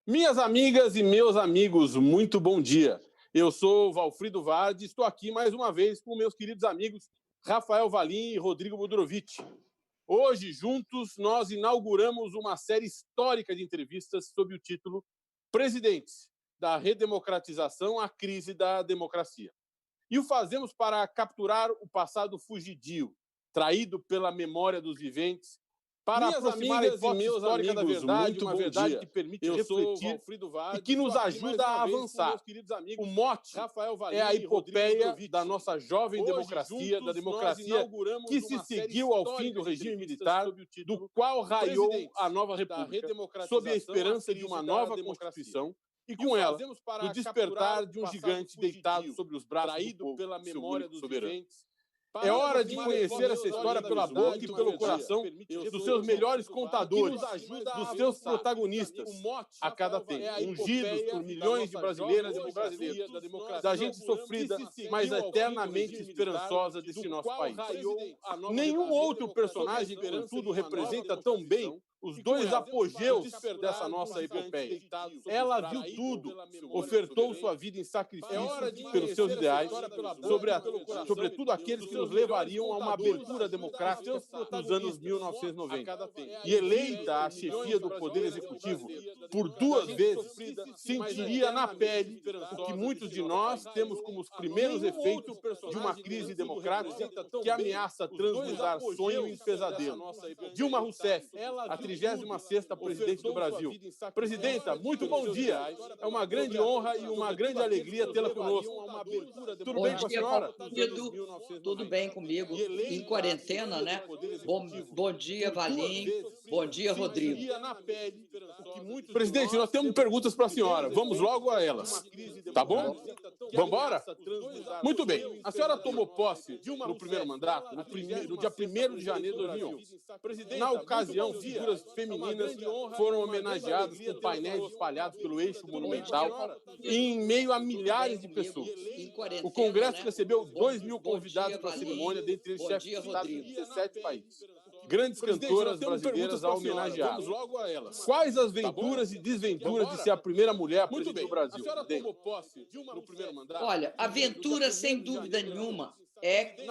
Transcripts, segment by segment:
Minhas amigas e meus amigos, muito bom dia. Eu sou Valfrido Vardi, estou aqui mais uma vez com meus queridos amigos Rafael Valim e Rodrigo Budrovich. Hoje, juntos, nós inauguramos uma série histórica de entrevistas sob o título Presidentes, da redemocratização à crise da democracia. E o fazemos para capturar o passado fugidio, traído pela memória dos viventes, para aproximar a hipótese histórica da verdade, uma verdade que permite refletir e que nos ajuda a avançar. O mote é a epopeia da nossa jovem democracia, da democracia que se seguiu ao fim do regime militar, do qual raiou a nova república, sob a esperança de uma nova Constituição, e com ela, o despertar de um gigante deitado sobre os braços do povo, pela memória dos soberano. É hora de conhecer essa história pela boca e pelo coração dos seus melhores contadores, dos seus protagonistas, a cada tempo, ungidos por milhões de brasileiras e brasileiros, da gente sofrida, mas eternamente esperançosa desse nosso país. Nenhum outro personagem, contudo, representa tão bem os dois apogeus dessa nossa epopeia. Ela viu tudo, ofertou sua vida em sacrifício pelos seus ideais, sobretudo aqueles que nos levariam a uma abertura democrática nos anos 1990. E eleita à chefia do Poder Executivo por duas vezes, sentiria na pele o que muitos de nós temos como os primeiros efeitos de uma crise democrática que ameaça transbordar sonho em pesadelo. Dilma Rousseff, a 36ª presidente do Brasil. Presidenta, muito bom dia. É uma grande honra e uma grande alegria tê-la conosco. Tudo bem com a senhora? Tudo bem comigo. Em quarentena, né? Bom dia, Valim. Bom dia, Rodrigo. Presidente, nós temos perguntas para a senhora. Vamos logo a elas. Tá bom? Vamos embora? Muito bem. A senhora tomou posse no primeiro mandato, no dia 1º de janeiro de 2011. Na ocasião, figuras femininas foram homenageadas com painéis espalhados pelo eixo monumental em meio a milhares de pessoas. O Congresso recebeu 2.000 convidados para a cerimônia, dentre eles chefes de Estado de 17 países. Grandes cantoras brasileiras a homenagear. Quais as venturas e desventuras de ser a primeira mulher a presidente do Brasil? A senhora tomou posse no primeiro mandato? Olha, a aventura, sem dúvida nenhuma, é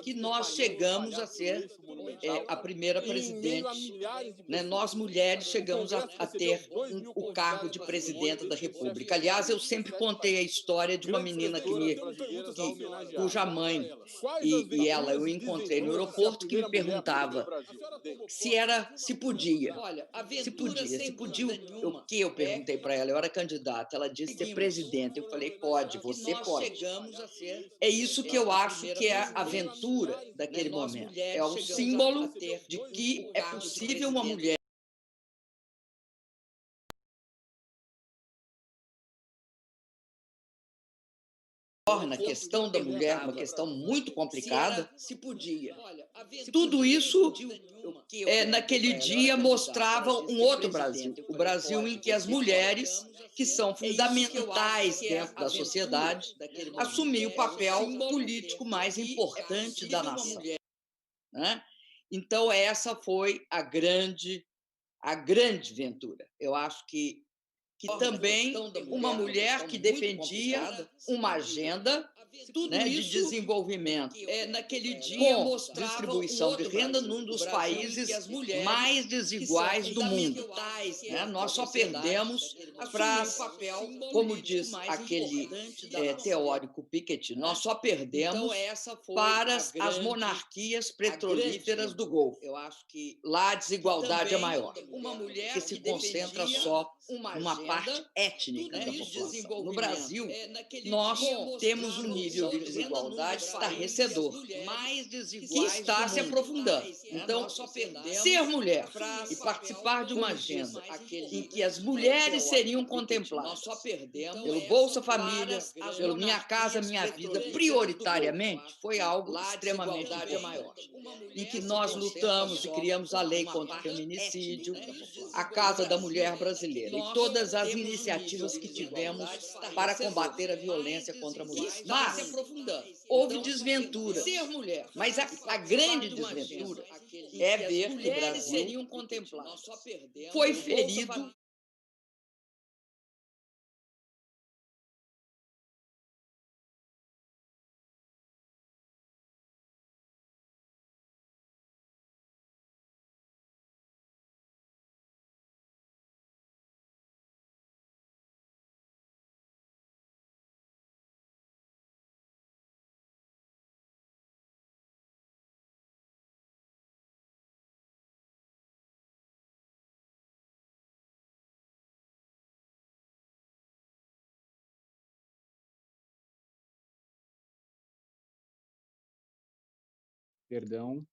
que nós chegamos a ser a primeira presidente, né? Nós, mulheres, chegamos a ter o cargo de presidenta da República. Aliás, eu sempre contei a história de uma menina cuja mãe e ela eu encontrei no aeroporto, que me perguntava se podia. Se podia o que eu perguntei para ela? Eu era candidata. Ela disse ser presidenta. Eu falei, pode, você pode. É isso que eu acho que é a aventura daquele momento. É o símbolo de que é possível uma mulher torna a questão da mulher uma questão muito complicada. Tudo isso, naquele dia, mostrava um outro Brasil. O Brasil em que as mulheres, que são fundamentais dentro da sociedade, assumiam o papel político mais importante da nação, né? Então, essa foi a grande aventura. Eu acho que também uma mulher que defendia uma agenda, né, de desenvolvimento com distribuição de renda num dos países mais desiguais do mundo, né? Nós só perdemos para, como diz aquele teórico Piketty, nós só perdemos para as monarquias petrolíferas do Golfo. Lá a desigualdade é maior, que se concentra só numa parte étnica da população. No Brasil, nós temos um nível de desigualdade estarrecedor, que está se aprofundando. Então, ser mulher e participar de uma agenda em que as mulheres seriam contempladas pelo Bolsa Família, pelo Minha Casa Minha Vida, prioritariamente, foi algo extremamente importante. Em que nós lutamos e criamos a lei contra o feminicídio, a Casa da Mulher Brasileira. e todas as iniciativas que tivemos para combater a violência contra a mulher. Mas houve desventura. Mas a grande desventura é ver que o Brasil foi ferido Perdão.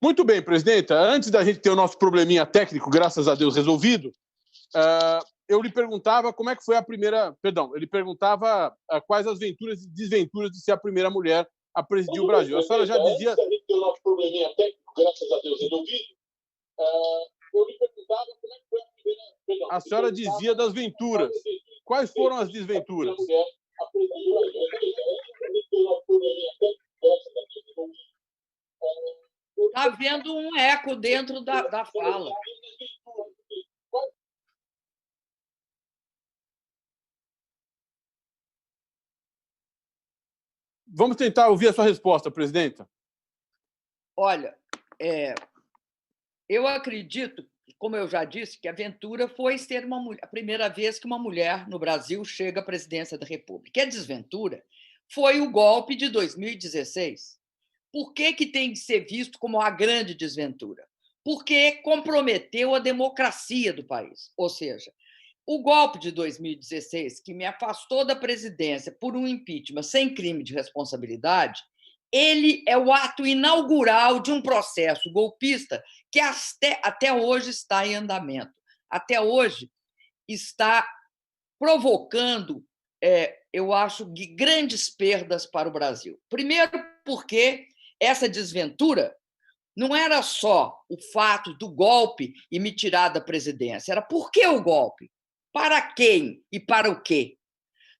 Muito bem, presidenta. Antes da gente ter o nosso probleminha técnico, graças a Deus, resolvido, eu lhe perguntava como é que foi a primeira... Perdão, ele perguntava quais as venturas e desventuras de ser a primeira mulher a presidir o Brasil. A senhora já dizia... Antes da gente ter o nosso probleminha técnico, graças a Deus, resolvido, eu lhe perguntava como é que foi a primeira... Perdão, a senhora dizia das venturas. Quais foram as desventuras? Está havendo um eco dentro da fala. Vamos tentar ouvir a sua resposta, presidenta. Olha, eu acredito, como eu já disse, que a aventura foi ser a primeira vez que uma mulher no Brasil chega à presidência da República. E a desventura foi o golpe de 2016. Por que tem de ser visto como a grande desventura? Porque comprometeu a democracia do país. Ou seja, o golpe de 2016, que me afastou da presidência por um impeachment sem crime de responsabilidade, ele é o ato inaugural de um processo golpista que até hoje está em andamento. Até hoje está provocando, eu acho, grandes perdas para o Brasil. Primeiro, porque essa desventura não era só o fato do golpe e me tirar da presidência, era por que o golpe? Para quem e para o quê?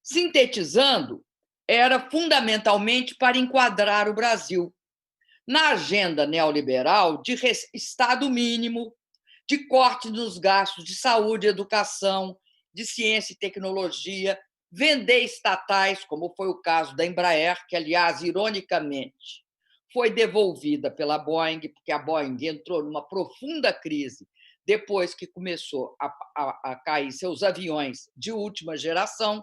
Sintetizando, era fundamentalmente para enquadrar o Brasil na agenda neoliberal de Estado mínimo, de corte nos gastos de saúde, educação, de ciência e tecnologia, vender estatais, como foi o caso da Embraer, que, aliás, ironicamente, foi devolvida pela Boeing, porque a Boeing entrou numa profunda crise depois que começou a cair seus aviões de última geração,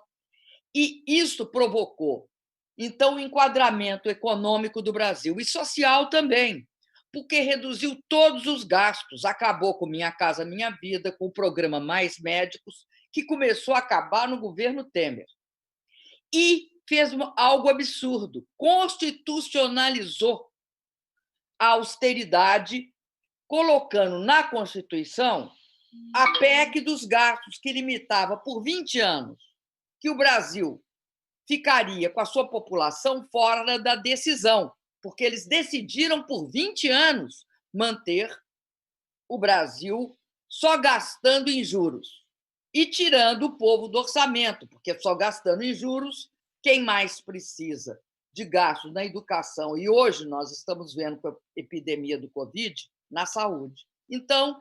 e isso provocou, então, o enquadramento econômico do Brasil e social também, porque reduziu todos os gastos, acabou com Minha Casa Minha Vida, com o programa Mais Médicos, que começou a acabar no governo Temer. E fez algo absurdo, constitucionalizou a austeridade, colocando na Constituição a PEC dos gastos, que limitava por 20 anos que o Brasil ficaria com a sua população fora da decisão, porque eles decidiram por 20 anos manter o Brasil só gastando em juros e tirando o povo do orçamento, porque só gastando em juros, quem mais precisa de gastos na educação, e hoje nós estamos vendo com a epidemia do Covid, na saúde. Então,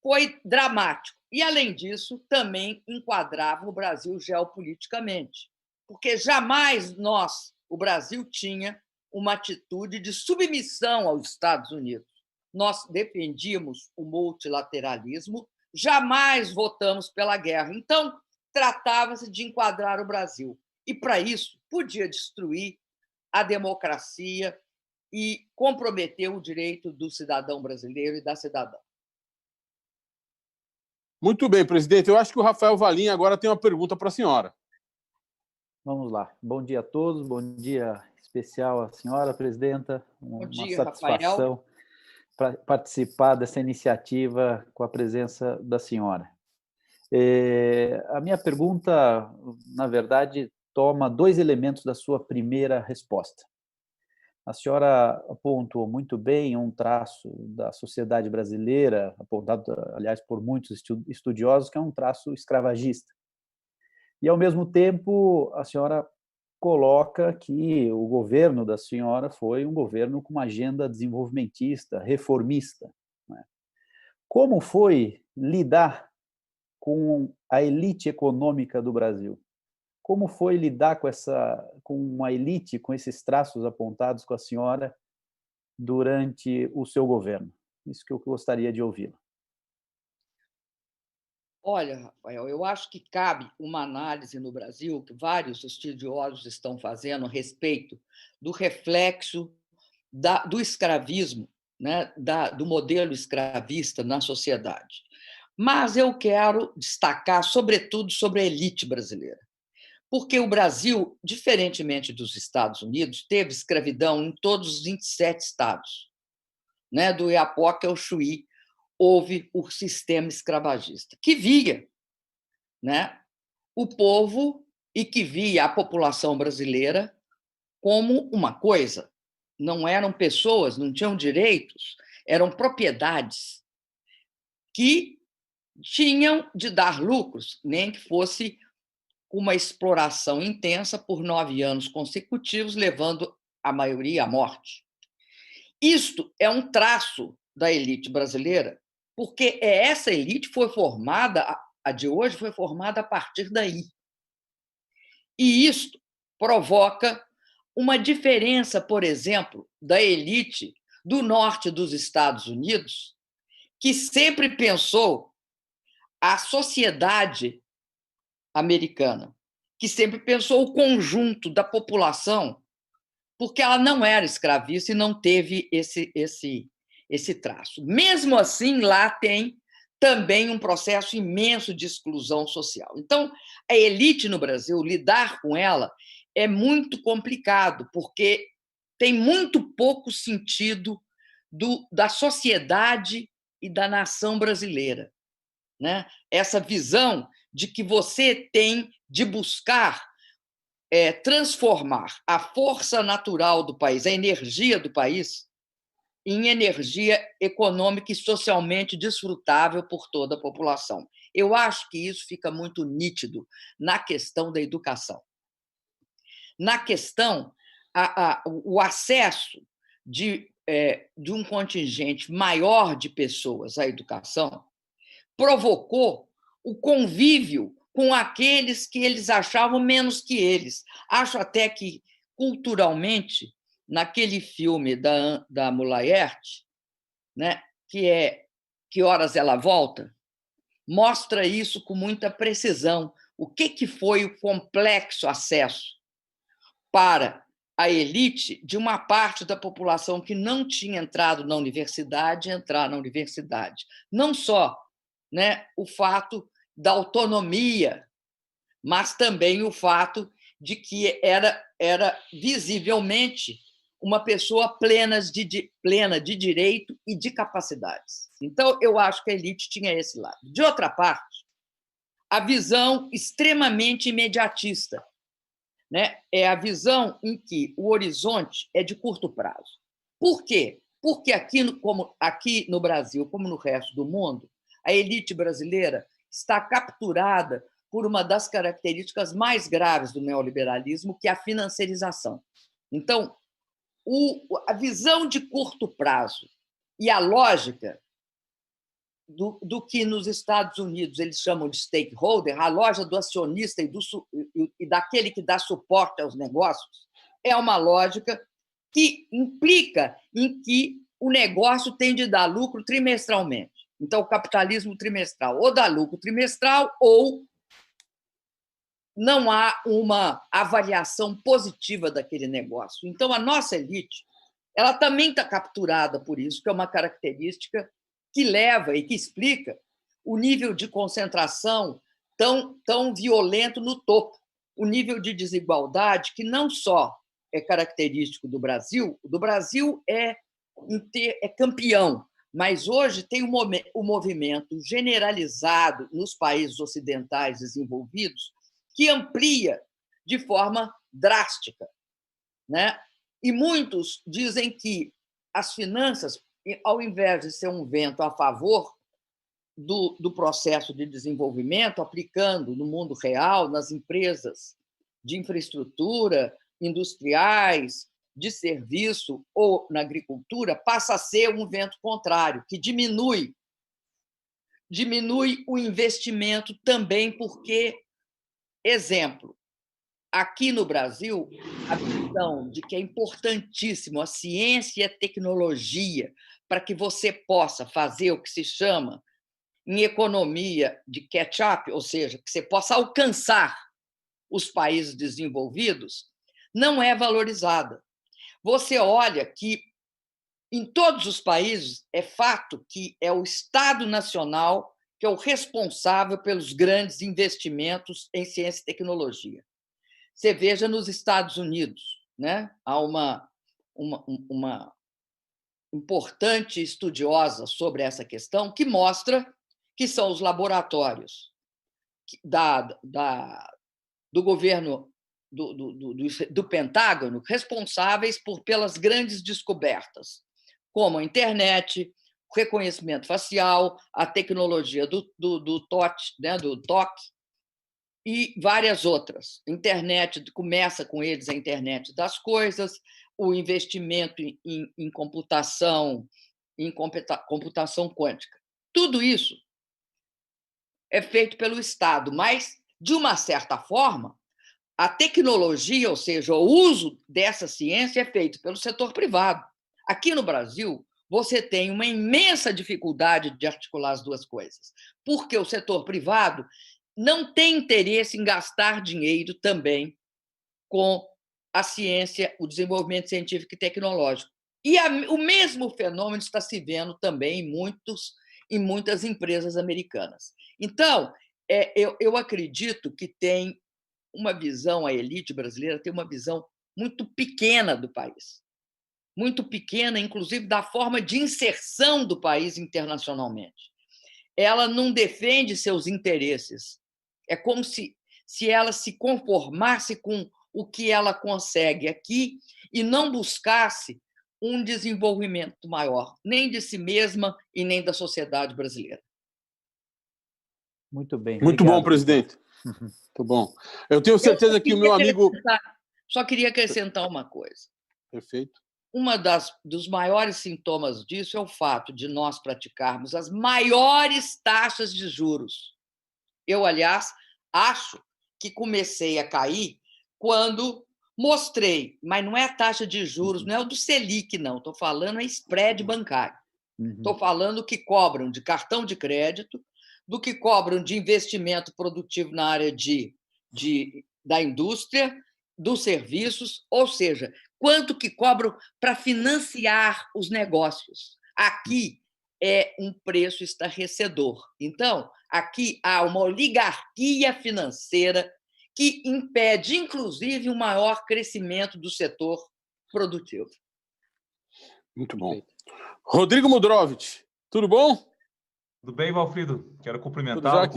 foi dramático. E, além disso, também enquadrava o Brasil geopoliticamente, porque jamais o Brasil, tinha uma atitude de submissão aos Estados Unidos. Nós defendíamos o multilateralismo, jamais votamos pela guerra. Então, tratava-se de enquadrar o Brasil. E, para isso, podia destruir a democracia e comprometer o direito do cidadão brasileiro e da cidadã. Muito bem, presidente. Eu acho que o Rafael Valim agora tem uma pergunta para a senhora. Vamos lá. Bom dia a todos, bom dia especial à senhora presidenta. Bom dia, uma satisfação para participar dessa iniciativa com a presença da senhora. A minha pergunta, na verdade, toma 2 elementos da sua primeira resposta. A senhora apontou muito bem um traço da sociedade brasileira, apontado, aliás, por muitos estudiosos, que é um traço escravagista. E, ao mesmo tempo, a senhora coloca que o governo da senhora foi um governo com uma agenda desenvolvimentista, reformista, né? Como foi lidar com a elite econômica do Brasil? Como foi lidar com uma elite, com esses traços apontados com a senhora durante o seu governo? Isso que eu gostaria de ouvi-la. Olha, Rafael, eu acho que cabe uma análise no Brasil, que vários estudiosos estão fazendo a respeito do reflexo do escravismo, né, do modelo escravista na sociedade. Mas eu quero destacar, sobretudo, sobre a elite brasileira. Porque o Brasil, diferentemente dos Estados Unidos, teve escravidão em todos os 27 estados. Né? Do Iapoca ao Chuí, houve o sistema escravagista, que via, né, o povo e que via a população brasileira como uma coisa. Não eram pessoas, não tinham direitos, eram propriedades que tinham de dar lucros, nem que fosse uma exploração intensa por 9 anos consecutivos, levando a maioria à morte. Isto é um traço da elite brasileira, porque essa elite foi formada, a de hoje foi formada a partir daí. E isto provoca uma diferença, por exemplo, da elite do norte dos Estados Unidos, que sempre pensou a sociedade americana, que sempre pensou o conjunto da população, porque ela não era escravista e não teve esse traço. Mesmo assim, lá tem também um processo imenso de exclusão social. Então, a elite no Brasil, lidar com ela é muito complicado, porque tem muito pouco sentido da sociedade e da nação brasileira, né? Essa visão de que você tem de buscar transformar a força natural do país, a energia do país, em energia econômica e socialmente desfrutável por toda a população. Eu acho que isso fica muito nítido na questão da educação. Na questão, o acesso de de um contingente maior de pessoas à educação provocou o convívio com aqueles que eles achavam menos que eles. Acho até que, culturalmente, naquele filme da Mulaerte, né, que é Que Horas Ela Volta, mostra isso com muita precisão. O que foi o complexo acesso para a elite de uma parte da população que não tinha entrado na universidade, entrar na universidade. Não só, né, o fato da autonomia, mas também o fato de que era visivelmente uma pessoa plena de direito e de capacidades. Então, eu acho que a elite tinha esse lado. De outra parte, a visão extremamente imediatista, né? É a visão em que o horizonte é de curto prazo. Por quê? Porque como aqui no Brasil, como no resto do mundo, a elite brasileira está capturada por uma das características mais graves do neoliberalismo, que é a financiarização. Então, a visão de curto prazo e a lógica do que nos Estados Unidos eles chamam de stakeholder, a loja do acionista e daquele que dá suporte aos negócios, é uma lógica que implica em que o negócio tem de dar lucro trimestralmente. Então, o capitalismo trimestral ou dá lucro trimestral ou não há uma avaliação positiva daquele negócio. Então, a nossa elite ela também está capturada por isso, que é uma característica que leva e que explica o nível de concentração tão violento no topo, o nível de desigualdade que não só é característico do Brasil, é campeão, mas hoje tem um movimento generalizado nos países ocidentais desenvolvidos que amplia de forma drástica, né? E muitos dizem que as finanças, ao invés de ser um vento a favor do processo de desenvolvimento, aplicando no mundo real, nas empresas de infraestrutura, industriais, de serviço ou na agricultura, passa a ser um vento contrário, que diminui o investimento também, porque, exemplo, aqui no Brasil, a visão de que é importantíssimo a ciência e a tecnologia para que você possa fazer o que se chama, em economia de catch-up, ou seja, que você possa alcançar os países desenvolvidos, não é valorizada. Você olha que, em todos os países, é fato que é o Estado Nacional que é o responsável pelos grandes investimentos em ciência e tecnologia. Você veja nos Estados Unidos, né? Há uma importante estudiosa sobre essa questão que mostra que são os laboratórios do governo do Pentágono responsáveis pelas grandes descobertas, como a internet, o reconhecimento facial, a tecnologia do toque, né, do toque, e várias outras. Internet, começa com eles a internet das coisas, o investimento em computação quântica. Tudo isso é feito pelo Estado, mas, de uma certa forma, a tecnologia, ou seja, o uso dessa ciência é feito pelo setor privado. Aqui no Brasil, você tem uma imensa dificuldade de articular as duas coisas, porque o setor privado não tem interesse em gastar dinheiro também com a ciência, o desenvolvimento científico e tecnológico. E o mesmo fenômeno está se vendo também em muitas empresas americanas. Então, eu acredito que tem uma visão, a elite brasileira tem uma visão muito pequena do país, muito pequena, inclusive, da forma de inserção do país internacionalmente. Ela não defende seus interesses. É como se ela se conformasse com o que ela consegue aqui e não buscasse um desenvolvimento maior, nem de si mesma e nem da sociedade brasileira. Muito bem. Muito obrigado. bom, presidente. Muito bom. Eu tenho certeza que o meu amigo... Só queria acrescentar uma coisa. Perfeito. dos maiores sintomas disso é o fato de nós praticarmos as maiores taxas de juros. Eu, aliás, acho que comecei a cair quando mostrei, mas não é a taxa de juros, não é o do Selic, não. Estou falando é spread bancário. Estou falando que cobram de cartão de crédito, do que cobram de investimento produtivo na área da indústria, dos serviços, ou seja, quanto que cobram para financiar os negócios. Aqui é um preço estarrecedor. Então, aqui há uma oligarquia financeira que impede, inclusive, um maior crescimento do setor produtivo. Muito bom. Rodrigo Mudrovich, tudo bom? Tudo bem, Valfrido? Quero cumprimentá-lo,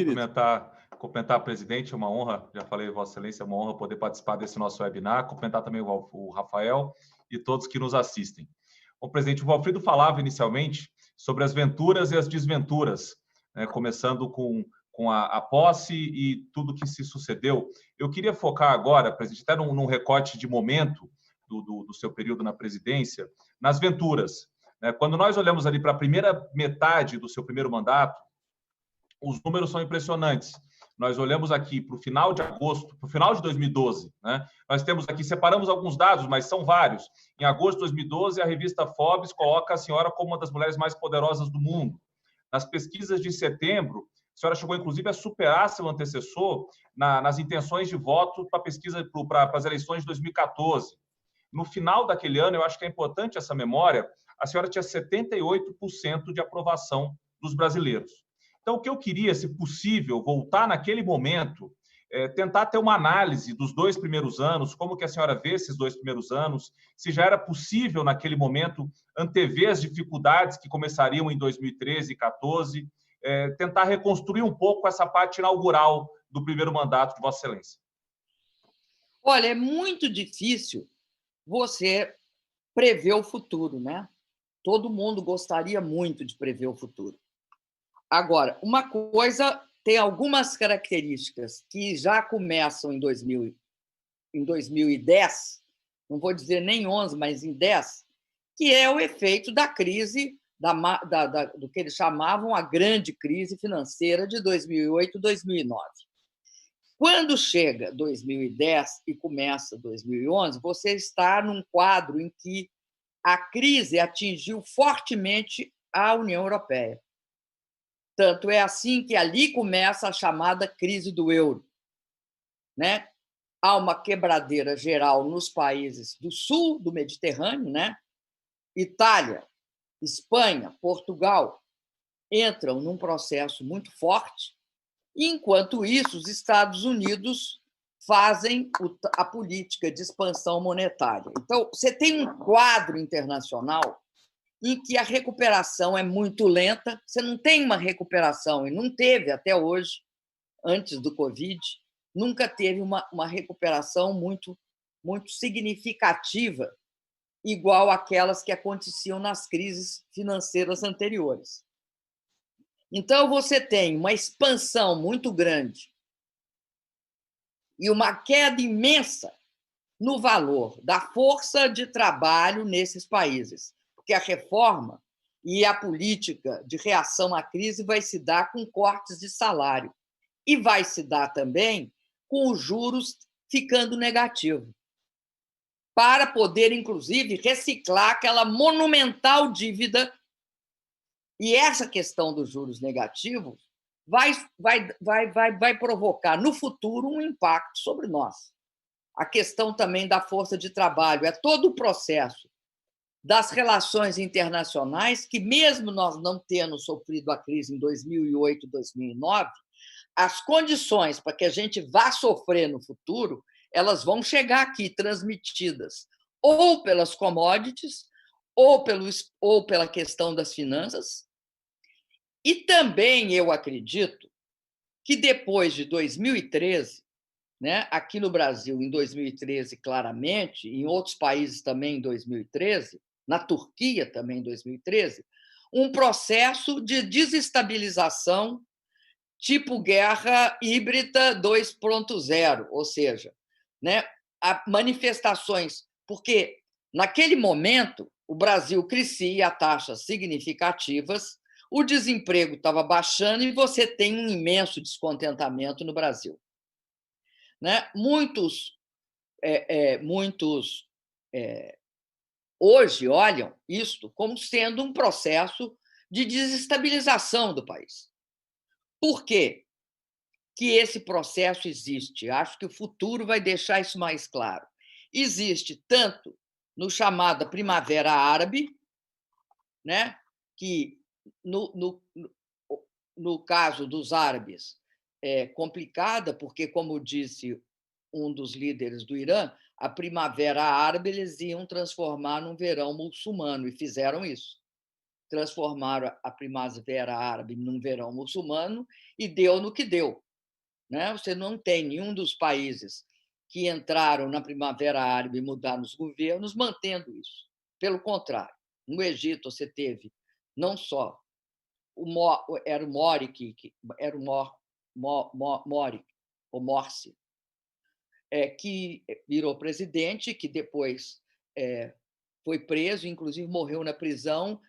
cumprimentar a presidente, é uma honra, já falei, Vossa Excelência, é uma honra poder participar desse nosso webinar, cumprimentar também o Rafael e todos que nos assistem. Bom, presidente, o Valfrido falava inicialmente sobre as venturas e as desventuras, né, começando com a posse e tudo que se sucedeu. Eu queria focar agora, presidente, até num recorte de momento do seu período na presidência, nas venturas. Quando nós olhamos ali para a primeira metade do seu primeiro mandato, os números são impressionantes. Nós olhamos aqui para o final de agosto, para o final de 2012, né? Nós temos aqui, separamos alguns dados, mas são vários. Em agosto de 2012, a revista Forbes coloca a senhora como uma das mulheres mais poderosas do mundo. Nas pesquisas de setembro, a senhora chegou, inclusive, a superar seu antecessor nas intenções de voto para a pesquisa para as eleições de 2014. No final daquele ano, eu acho que é importante essa memória, a senhora tinha 78% de aprovação dos brasileiros. Então, o que eu queria, se possível, voltar naquele momento, tentar ter uma análise dos 2 primeiros anos, como que a senhora vê esses 2 primeiros anos, se já era possível, naquele momento, antever as dificuldades que começariam em 2013 e 2014, tentar reconstruir um pouco essa parte inaugural do primeiro mandato de Vossa Excelência. Olha, é muito difícil você prever o futuro, né? Todo mundo gostaria muito de prever o futuro. Agora, uma coisa tem algumas características que já começam em 2010, não vou dizer nem 11, mas em 10, que é o efeito da crise, do que eles chamavam a grande crise financeira de 2008 e 2009. Quando chega 2010 e começa 2011, você está num quadro em que a crise atingiu fortemente a União Europeia. Tanto é assim que ali começa a chamada crise do euro, né? Há uma quebradeira geral nos países do sul do Mediterrâneo, né? Itália, Espanha, Portugal entram num processo muito forte, e, enquanto isso, os Estados Unidos fazem a política de expansão monetária. Então, você tem um quadro internacional em que a recuperação é muito lenta, você não tem uma recuperação, e não teve até hoje, antes do Covid, nunca teve uma recuperação muito significativa, igual àquelas que aconteciam nas crises financeiras anteriores. Então, você tem uma expansão muito grande e uma queda imensa no valor da força de trabalho nesses países, porque a reforma e a política de reação à crise vai se dar com cortes de salário e vai se dar também com os juros ficando negativo, para poder, inclusive, reciclar aquela monumental dívida. E essa questão dos juros negativos vai provocar, no futuro, um impacto sobre nós. A questão também da força de trabalho, é todo o processo das relações internacionais que, mesmo nós não tendo sofrido a crise em 2008, 2009, as condições para que a gente vá sofrer no futuro, elas vão chegar aqui transmitidas ou pelas commodities ou pela questão das finanças. E também eu acredito que depois de 2013, né, aqui no Brasil, em 2013, claramente, em outros países também em 2013, na Turquia também em 2013, um processo de desestabilização tipo guerra híbrida 2.0, ou seja, né, manifestações, porque Naquele momento, o Brasil crescia a taxas significativas, o desemprego estava baixando e você tem um imenso descontentamento no Brasil. Né? Muitos hoje olham isto como sendo um processo de desestabilização do país. Por quê que esse processo existe? Acho que o futuro vai deixar isso mais claro. Existe tanto no chamada Primavera Árabe, né, que, no caso dos árabes, é complicada, porque, como disse um dos líderes do Irã, a Primavera Árabe eles iam transformar num verão muçulmano, e fizeram isso. Transformaram a Primavera Árabe num verão muçulmano e deu no que deu. Né? Você não tem nenhum dos países que entraram na Primavera Árabe e mudaram os governos mantendo isso. Pelo contrário, no Egito você teve não só era o Morsi, que virou presidente, que depois foi preso, inclusive morreu na prisão,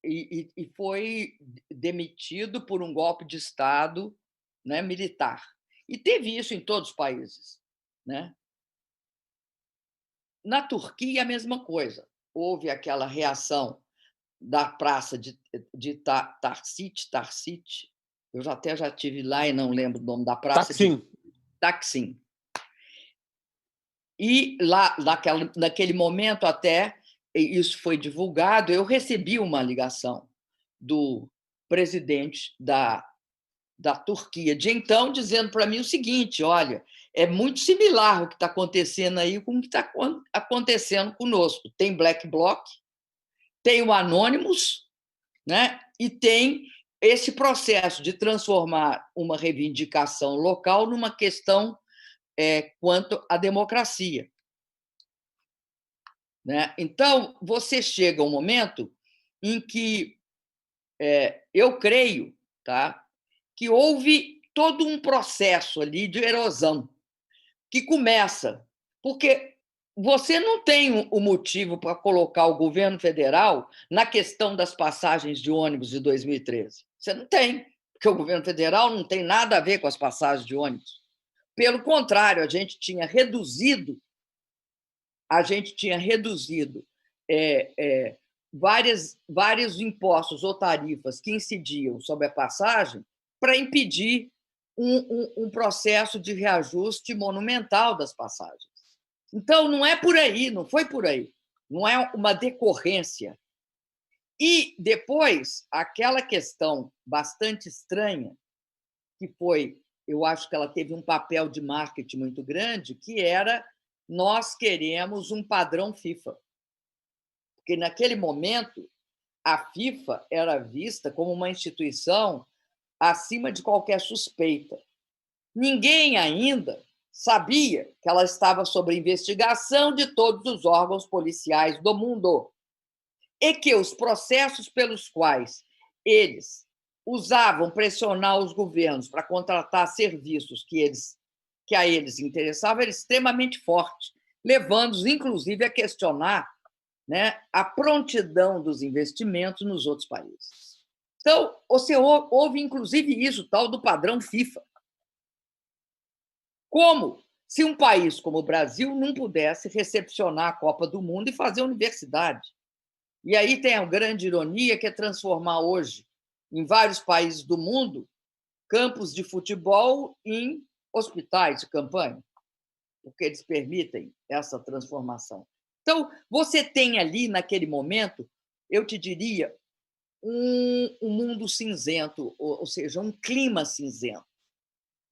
e foi demitido por um golpe de Estado, né, militar. E teve isso em todos os países. Né? Na Turquia, a mesma coisa. Houve aquela reação da praça de Taksim. Eu até já estive lá e não lembro o nome da praça. Taksim. E lá, naquele momento, até isso foi divulgado, eu recebi uma ligação do presidente da Turquia de então, dizendo para mim o seguinte: olha, é muito similar o que está acontecendo aí com o que está acontecendo conosco. Tem Black Bloc, tem o Anonymous, né? E tem esse processo de transformar uma reivindicação local numa questão quanto à democracia. Né? Então, você chega a um momento em que eu creio, tá, que houve todo um processo ali de erosão que começa, porque você não tem o motivo para colocar o governo federal na questão das passagens de ônibus de 2013. Você não tem, porque o governo federal não tem nada a ver com as passagens de ônibus. Pelo contrário, a gente tinha reduzido vários impostos ou tarifas que incidiam sobre a passagem para impedir um processo de reajuste monumental das passagens. Então, não é por aí, não foi por aí. Não é uma decorrência. E depois, aquela questão bastante estranha, que foi, eu acho que ela teve um papel de marketing muito grande, que era: nós queremos um padrão FIFA. Porque, naquele momento, a FIFA era vista como uma instituição acima de qualquer suspeita. Ninguém ainda sabia que ela estava sob investigação de todos os órgãos policiais do mundo e que os processos pelos quais eles usavam pressionar os governos para contratar serviços que a eles interessavam era extremamente forte, levando-os, inclusive, a questionar, né, a prontidão dos investimentos nos outros países. Então, houve, inclusive, isso, tal do padrão FIFA. Como se um país como o Brasil não pudesse recepcionar a Copa do Mundo e fazer universidade. E aí tem a grande ironia, que é transformar hoje, em vários países do mundo, campos de futebol em hospitais de campanha, porque eles permitem essa transformação. Então, você tem ali, naquele momento, eu te diria, um mundo cinzento, ou seja, um clima cinzento,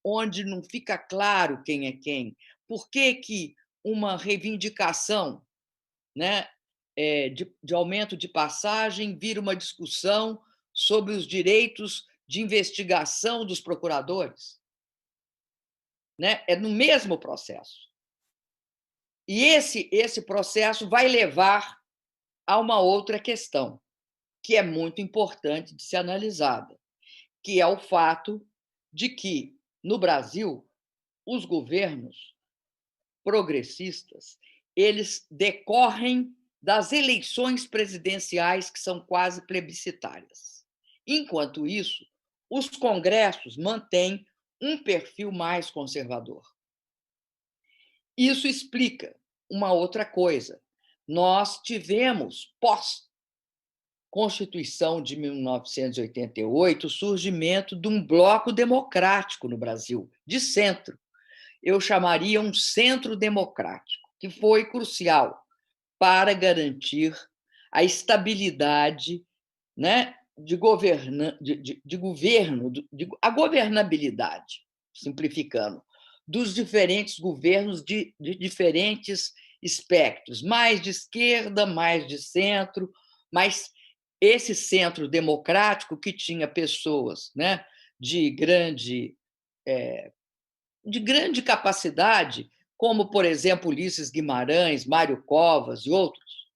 onde não fica claro quem é quem. Por que uma reivindicação, né, de aumento de passagem vira uma discussão sobre os direitos de investigação dos procuradores? Né? É no mesmo processo. E esse processo vai levar a uma outra questão, que é muito importante de ser analisada, que é o fato de que, no Brasil, os governos progressistas eles decorrem das eleições presidenciais, que são quase plebiscitárias. Enquanto isso, os congressos mantêm um perfil mais conservador. Isso explica uma outra coisa. Nós tivemos, pós-Constituição de 1988, o surgimento de um bloco democrático no Brasil, de centro. Eu chamaria um centro democrático, que foi crucial para garantir a estabilidade, né, a governabilidade, simplificando, dos diferentes governos de diferentes espectros, mais de esquerda, mais de centro, mas esse centro democrático que tinha pessoas, né, de grande capacidade, como, por exemplo, Ulisses Guimarães, Mário Covas e outros,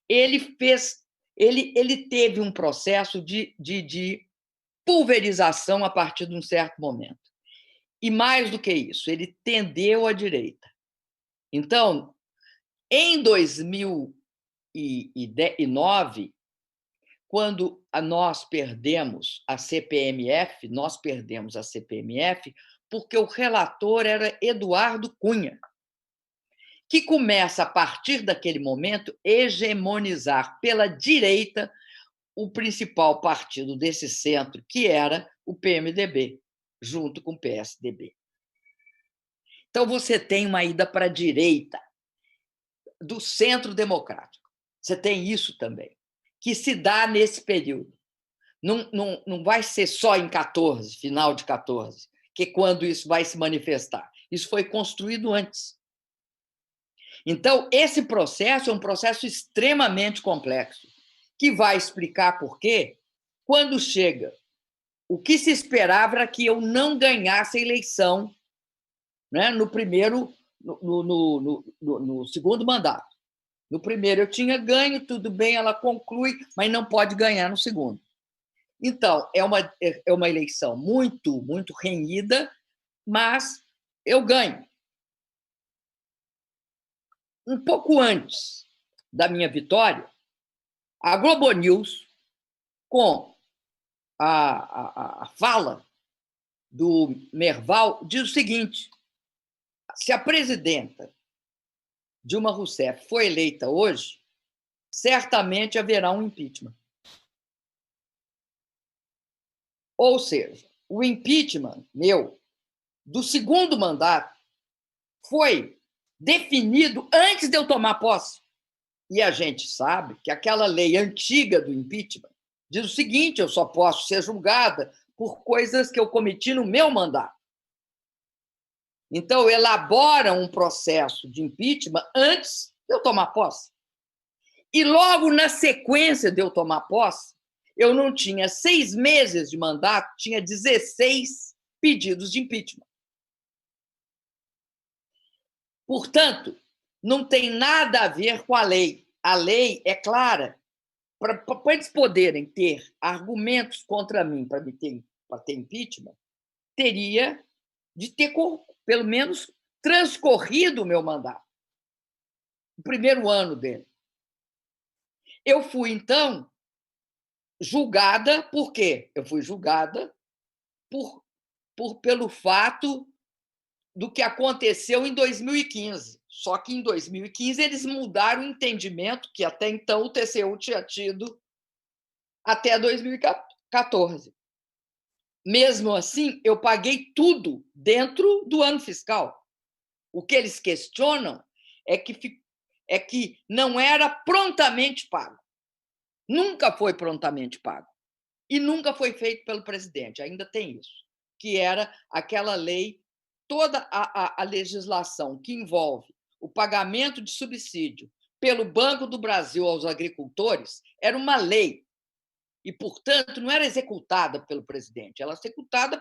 ele teve um processo de pulverização a partir de um certo momento. E, mais do que isso, ele tendeu à direita. Então, em 2009, quando nós perdemos a CPMF, porque o relator era Eduardo Cunha, que começa, a partir daquele momento, a hegemonizar pela direita o principal partido desse centro, que era o PMDB, junto com o PSDB. Então, você tem uma ida para a direita do centro democrático. Você tem isso também, que se dá nesse período. Não vai ser só em 14, final de 14, que é quando isso vai se manifestar. Isso foi construído antes. Então, esse processo é um processo extremamente complexo, que vai explicar por quê, quando chega, o que se esperava era que eu não ganhasse a eleição, né, no segundo mandato. No primeiro eu tinha ganho, tudo bem, ela conclui, mas não pode ganhar no segundo. Então, é uma eleição muito, muito renhida, mas eu ganho. Um pouco antes da minha vitória, a Globo News, com a fala do Merval, diz o seguinte: se a presidenta Dilma Rousseff foi eleita hoje, certamente haverá um impeachment. Ou seja, o impeachment meu do segundo mandato foi definido antes de eu tomar posse. E a gente sabe que aquela lei antiga do impeachment diz o seguinte: eu só posso ser julgada por coisas que eu cometi no meu mandato. Então, elabora um processo de impeachment antes de eu tomar posse. E logo na sequência de eu tomar posse, eu não tinha 6 meses de mandato, tinha 16 pedidos de impeachment. Portanto, não tem nada a ver com a lei. A lei é clara. Para eles poderem ter argumentos contra mim para ter impeachment, teria de ter, pelo menos, transcorrido o meu mandato, o primeiro ano dele. Eu fui, então, julgada. Por quê? Eu fui julgada pelo fato do que aconteceu em 2015. Só que em 2015 eles mudaram o entendimento que até então o TCU tinha tido até 2014. Mesmo assim, eu paguei tudo dentro do ano fiscal. O que eles questionam é que não era prontamente pago. Nunca foi prontamente pago. E nunca foi feito pelo presidente. Ainda tem isso, que era aquela lei, toda a legislação que envolve o pagamento de subsídio pelo Banco do Brasil aos agricultores era uma lei e, portanto, não era executada pelo presidente, ela era executada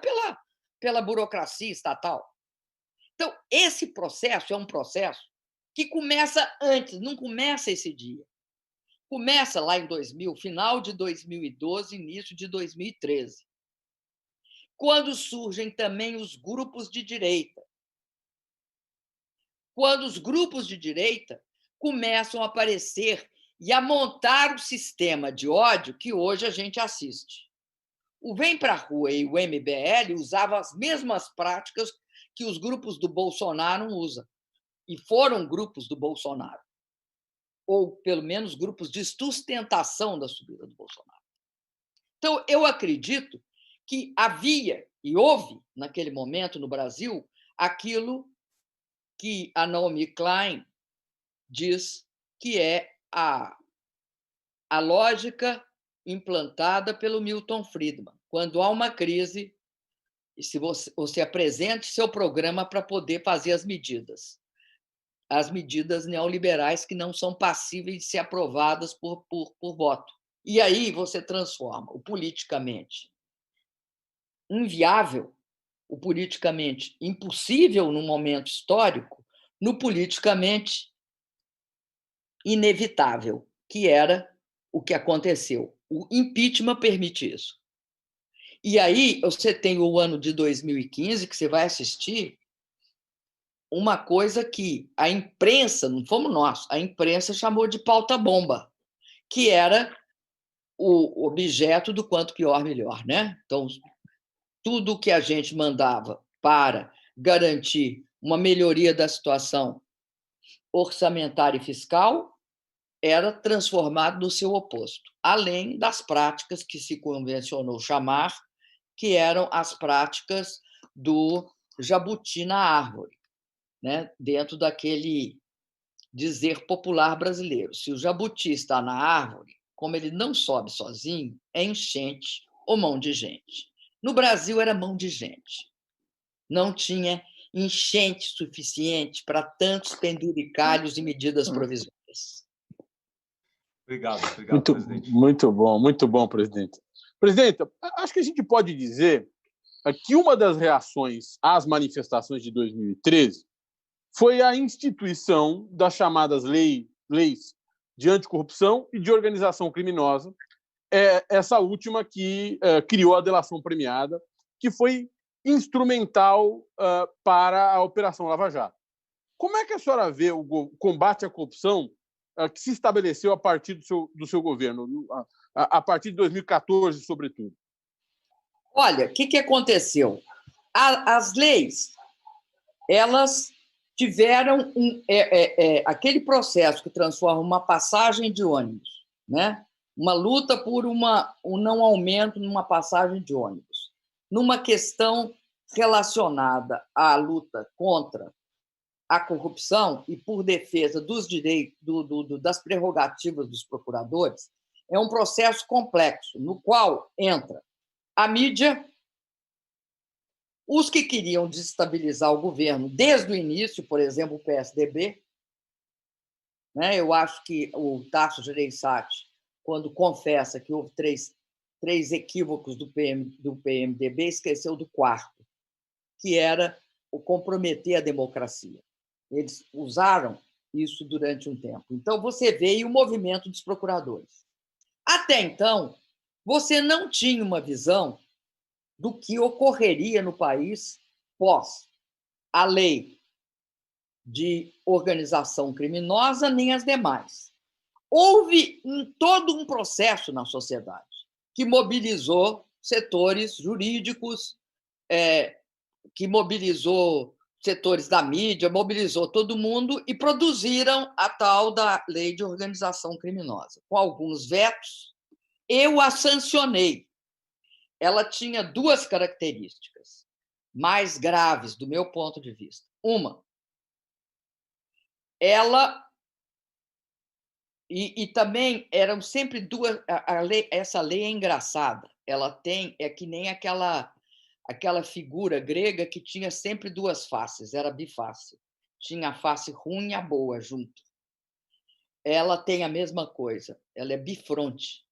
pela burocracia estatal. Então, esse processo é um processo que começa antes, não começa esse dia. Começa lá em 2000, final de 2012, início de 2013, quando surgem também os grupos de direita. Quando os grupos de direita começam a aparecer e a montar o sistema de ódio que hoje a gente assiste. O Vem Pra Rua e o MBL usavam as mesmas práticas que os grupos do Bolsonaro usam, e foram grupos do Bolsonaro, ou, pelo menos, grupos de sustentação da subida do Bolsonaro. Então, eu acredito que havia e houve, naquele momento, no Brasil, aquilo que a Naomi Klein diz que é a lógica implantada pelo Milton Friedman. Quando há uma crise, se você apresente seu programa para poder fazer as medidas neoliberais que não são passíveis de ser aprovadas por voto. E aí você transforma o politicamente inviável, o politicamente impossível num momento histórico, no politicamente inevitável, que era o que aconteceu. O impeachment permite isso. E aí você tem o ano de 2015, que você vai assistir, uma coisa que a imprensa, não fomos nós, a imprensa chamou de pauta-bomba, que era o objeto do quanto pior, melhor, né? Então, tudo que a gente mandava para garantir uma melhoria da situação orçamentária e fiscal era transformado no seu oposto, além das práticas que se convencionou chamar, que eram as práticas do jabuti na árvore, né? Dentro daquele dizer popular brasileiro. Se o jabuti está na árvore, como ele não sobe sozinho, é enchente ou mão de gente. No Brasil era mão de gente. Não tinha enchente suficiente para tantos penduricalhos e medidas provisórias. Obrigado, presidente. Muito bom, presidente. Presidente, acho que a gente pode dizer que uma das reações às manifestações de 2013 foi a instituição das chamadas leis de anticorrupção e de organização criminosa, essa última que criou a delação premiada, que foi instrumental para a Operação Lava Jato. Como é que a senhora vê o combate à corrupção que se estabeleceu a partir do seu governo, a partir de 2014, sobretudo? Olha, o que aconteceu? As leis, elas tiveram aquele processo que transforma uma passagem de ônibus, né? Uma luta por um não aumento numa passagem de ônibus, numa questão relacionada à luta contra a corrupção e por defesa dos direitos, das prerrogativas dos procuradores, é um processo complexo, no qual entra a mídia, os que queriam desestabilizar o governo desde o início, por exemplo, o PSDB. Né? Eu acho que o Tasso Gereissati, quando confessa que houve três equívocos do PMDB, esqueceu do quarto, que era o comprometer a democracia. Eles usaram isso durante um tempo. Então, você vê o movimento dos procuradores. Até então, você não tinha uma visão do que ocorreria no país pós a lei de organização criminosa, nem as demais. Houve todo um processo na sociedade que mobilizou setores jurídicos, que mobilizou setores da mídia, mobilizou todo mundo e produziram a tal da lei de organização criminosa, com alguns vetos. Eu a sancionei. Ela tinha duas características mais graves, do meu ponto de vista. Uma, ela... E também eram sempre duas... essa lei é engraçada. Ela é que nem aquela figura grega que tinha sempre duas faces, era bifácil. Tinha a face ruim e a boa junto. Ela tem a mesma coisa, ela é bifronte.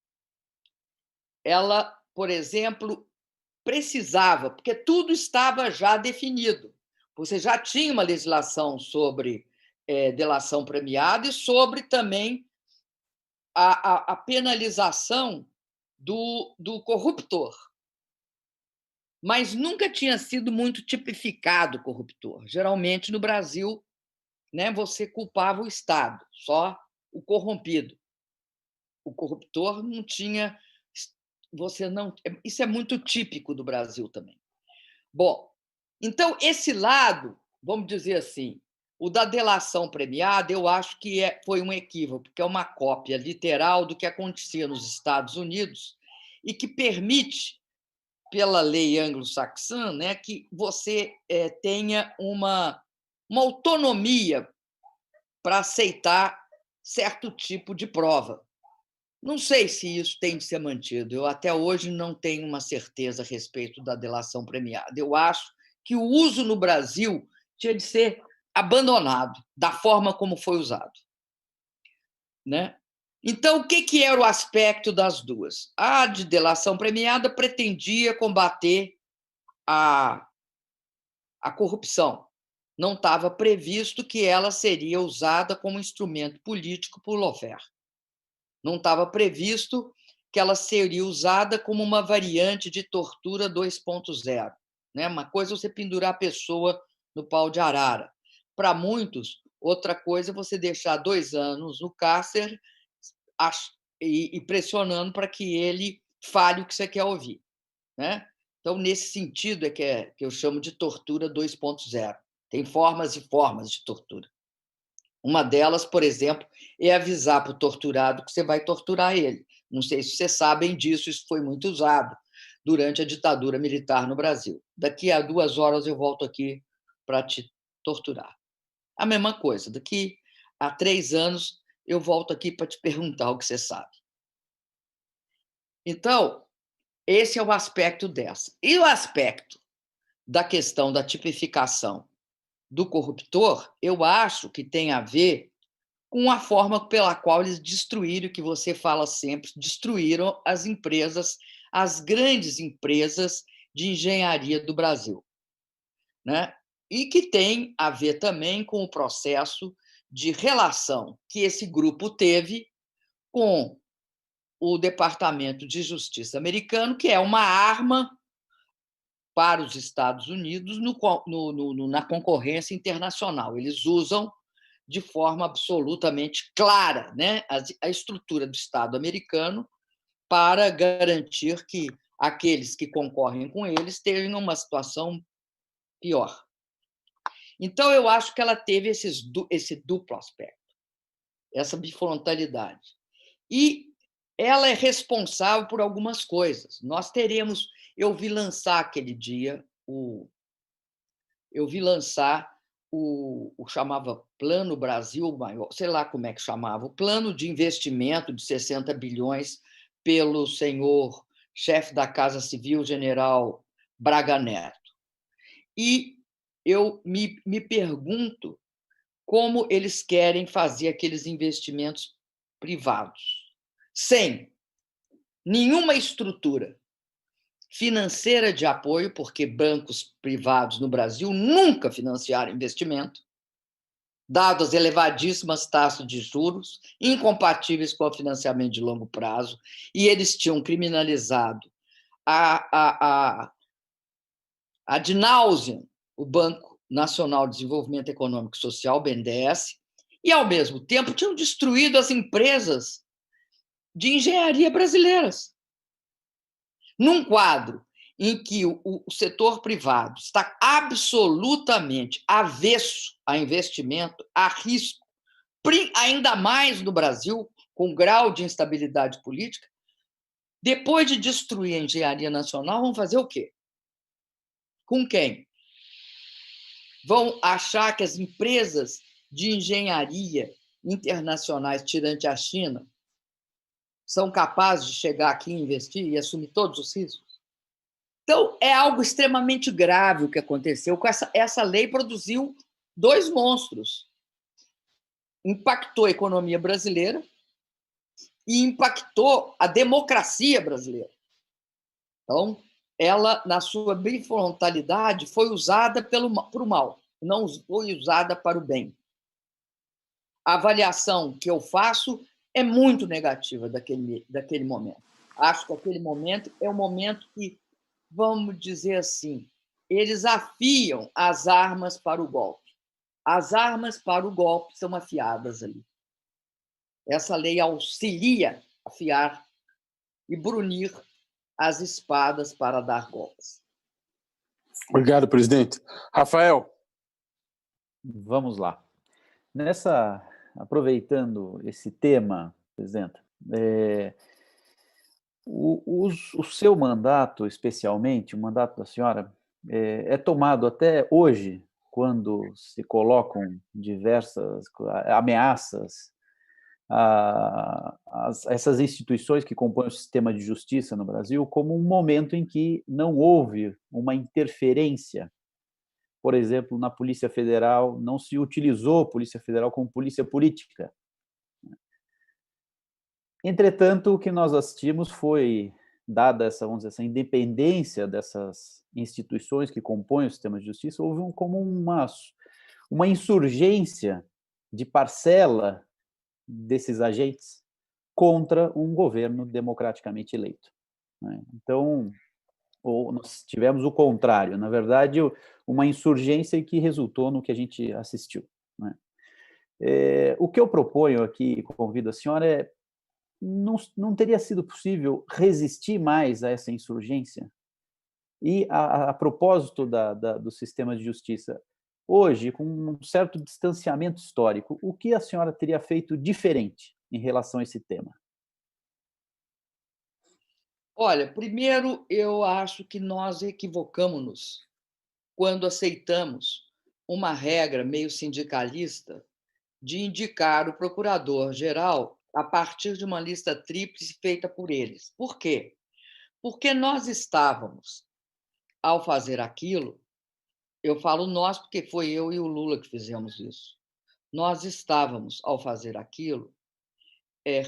Ela, por exemplo, precisava, porque tudo estava já definido. Você já tinha uma legislação sobre delação premiada e sobre também a penalização do corruptor. Mas nunca tinha sido muito tipificado o corruptor. Geralmente, no Brasil, né, você culpava o Estado, só o corrompido. O corruptor não tinha... Você não... Isso é muito típico do Brasil também. Bom, então, esse lado, vamos dizer assim, o da delação premiada, eu acho que foi um equívoco, porque é uma cópia literal do que acontecia nos Estados Unidos e que permite, pela lei anglo-saxã, né, que você tenha uma autonomia para aceitar certo tipo de prova. Não sei se isso tem de ser mantido. Eu até hoje não tenho uma certeza a respeito da delação premiada. Eu acho que o uso no Brasil tinha de ser abandonado da forma como foi usado, né? Então, o que era o aspecto das duas? A de delação premiada pretendia combater a corrupção. Não estava previsto que ela seria usada como instrumento político por Lawfare. Não estava previsto que ela seria usada como uma variante de tortura 2.0. Né? Uma coisa é você pendurar a pessoa no pau de arara. Para muitos, outra coisa é você deixar 2 anos no cárcere e pressionando para que ele fale o que você quer ouvir. Né? Então, nesse sentido, que eu chamo de tortura 2.0. Tem formas e formas de tortura. Uma delas, por exemplo, é avisar para o torturado que você vai torturar ele. Não sei se vocês sabem disso, isso foi muito usado durante a ditadura militar no Brasil. Daqui a 2 horas eu volto aqui para te torturar. A mesma coisa, daqui a 3 anos eu volto aqui para te perguntar o que você sabe. Então, esse é o aspecto dessa. E o aspecto da questão da tipificação do corruptor, eu acho que tem a ver com a forma pela qual eles destruíram, que você fala sempre, destruíram as empresas, as grandes empresas de engenharia do Brasil. Né? E que tem a ver também com o processo de relação que esse grupo teve com o Departamento de Justiça americano, que é uma arma para os Estados Unidos na concorrência internacional. Eles usam de forma absolutamente clara, né, a estrutura do Estado americano para garantir que aqueles que concorrem com eles tenham uma situação pior. Então, eu acho que ela teve esse duplo aspecto, essa bifrontalidade. E ela é responsável por algumas coisas. Nós teremos... Eu vi lançar aquele dia o chamava Plano Brasil Maior, sei lá como é que chamava, o plano de investimento de 60 bilhões pelo senhor chefe da Casa Civil, general Braga Neto. E eu me pergunto como eles querem fazer aqueles investimentos privados, sem nenhuma estrutura financeira de apoio, porque bancos privados no Brasil nunca financiaram investimento, dado as elevadíssimas taxas de juros, incompatíveis com o financiamento de longo prazo, e eles tinham criminalizado ad nauseam o Banco Nacional de Desenvolvimento Econômico e Social, BNDES, e, ao mesmo tempo, tinham destruído as empresas de engenharia brasileiras. Num quadro em que o setor privado está absolutamente avesso a investimento, a risco, ainda mais no Brasil, com grau de instabilidade política, depois de destruir a engenharia nacional, vão fazer o quê? Com quem? Vão achar que as empresas de engenharia internacionais, tirante a China, são capazes de chegar aqui e investir e assumir todos os riscos? Então, é algo extremamente grave o que aconteceu. Essa lei produziu 2 monstros. Impactou a economia brasileira e impactou a democracia brasileira. Então, ela, na sua bifrontalidade, foi usada para o mal, não foi usada para o bem. A avaliação que eu faço é muito negativa daquele momento. Acho que aquele momento é um momento que, vamos dizer assim, eles afiam as armas para o golpe. As armas para o golpe são afiadas ali. Essa lei auxilia a afiar e brunir as espadas para dar golpes. Obrigado, presidente. Rafael. Vamos lá. Aproveitando esse tema, presidente, o seu mandato, especialmente, o mandato da senhora, é tomado até hoje, quando se colocam diversas ameaças a essas instituições que compõem o sistema de justiça no Brasil, como um momento em que não houve uma interferência. Por exemplo, na Polícia Federal, não se utilizou a Polícia Federal como polícia política. Entretanto, o que nós assistimos foi, dada essa, vamos dizer, essa independência dessas instituições que compõem o sistema de justiça, houve como uma insurgência de parcela desses agentes contra um governo democraticamente eleito. Então, nós tivemos o contrário, na verdade, uma insurgência que resultou no que a gente assistiu. O que eu proponho aqui, convido a senhora, não teria sido possível resistir mais a essa insurgência? E, a propósito do sistema de justiça, hoje, com um certo distanciamento histórico, o que a senhora teria feito diferente em relação a esse tema? Olha, primeiro, eu acho que nós equivocamos-nos quando aceitamos uma regra meio sindicalista de indicar o procurador-geral a partir de uma lista tríplice feita por eles. Por quê? Porque nós estávamos, ao fazer aquilo, eu falo nós porque foi eu e o Lula que fizemos isso, nós estávamos, ao fazer aquilo,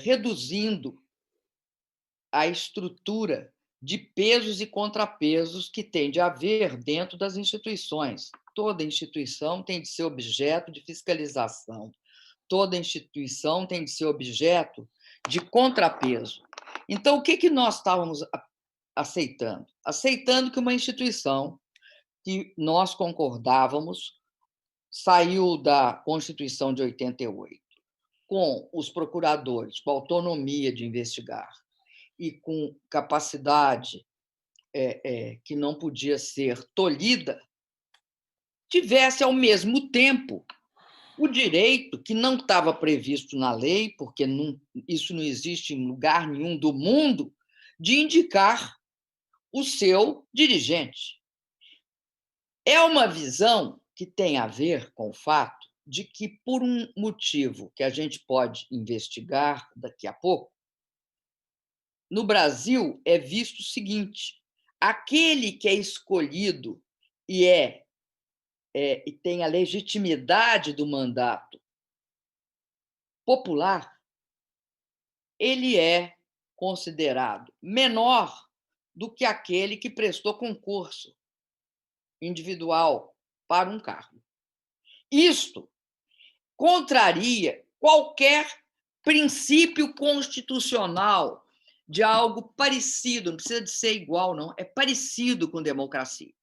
reduzindo a estrutura de pesos e contrapesos que tem de haver dentro das instituições. Toda instituição tem de ser objeto de fiscalização. Toda instituição tem de ser objeto de contrapeso. Então, o que nós estávamos aceitando? Aceitando que uma instituição que nós concordávamos saiu da Constituição de 88, com os procuradores, com autonomia de investigar e com capacidade que não podia ser tolhida, tivesse, ao mesmo tempo, o direito, que não estava previsto na lei, porque isso não existe em lugar nenhum do mundo, de indicar o seu dirigente. É uma visão que tem a ver com o fato de que, por um motivo que a gente pode investigar daqui a pouco, no Brasil é visto o seguinte: aquele que é escolhido e tem a legitimidade do mandato popular, ele é considerado menor do que aquele que prestou concurso individual para um cargo. Isto contraria qualquer princípio constitucional de algo parecido, não precisa de ser igual, não, é parecido com democracia.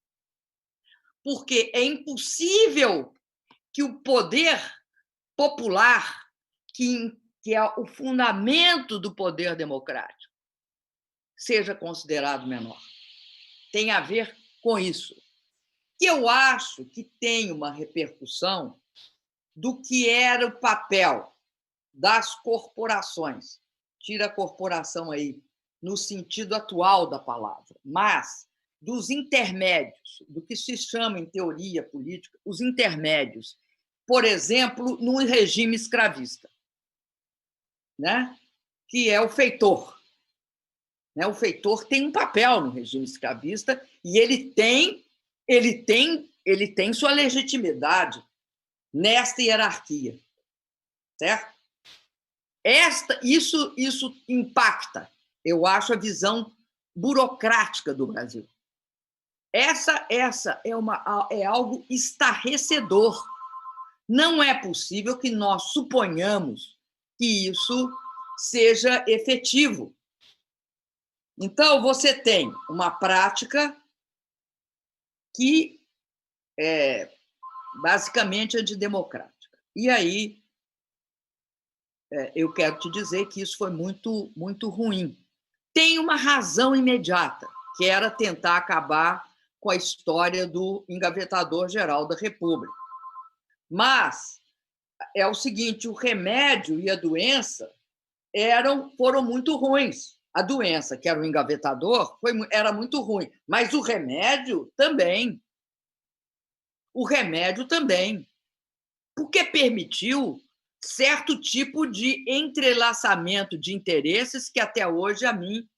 Porque é impossível que o poder popular, que é o fundamento do poder democrático, seja considerado menor. Tem a ver com isso. E eu acho que tem uma repercussão do que era o papel das corporações. Tira a corporação aí, no sentido atual da palavra, mas dos intermédios, do que se chama em teoria política, os intermédios. Por exemplo, no regime escravista, né? Que é o feitor. O feitor tem um papel no regime escravista e ele tem sua legitimidade nesta hierarquia, certo? Isso impacta, eu acho, a visão burocrática do Brasil. Essa é algo estarrecedor. Não é possível que nós suponhamos que isso seja efetivo. Então, você tem uma prática que basicamente antidemocrática. E aí eu quero te dizer que isso foi muito, muito ruim. Tem uma razão imediata, que era tentar acabar com a história do engavetador-geral da República. Mas é o seguinte, o remédio e a doença foram muito ruins. A doença, que era o engavetador, era muito ruim, mas o remédio também. O remédio também. Porque permitiu certo tipo de entrelaçamento de interesses que até hoje a mim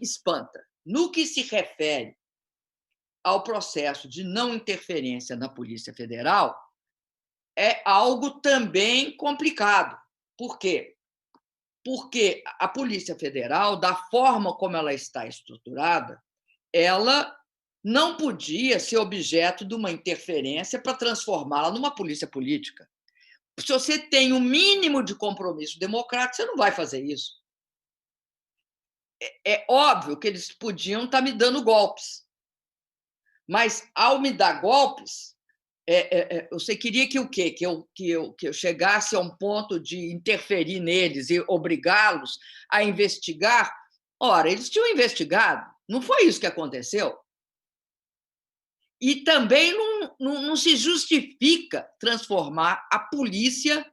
espanta. No que se refere ao processo de não interferência na Polícia Federal, é algo também complicado. Por quê? Porque a Polícia Federal, da forma como ela está estruturada, ela não podia ser objeto de uma interferência para transformá-la numa polícia política. Se você tem um mínimo de compromisso democrático, você não vai fazer isso. É óbvio que eles podiam estar me dando golpes, mas, ao me dar golpes, você queria que o quê? Que eu chegasse a um ponto de interferir neles e obrigá-los a investigar? Ora, eles tinham investigado, não foi isso que aconteceu. E também não se justifica transformar a polícia.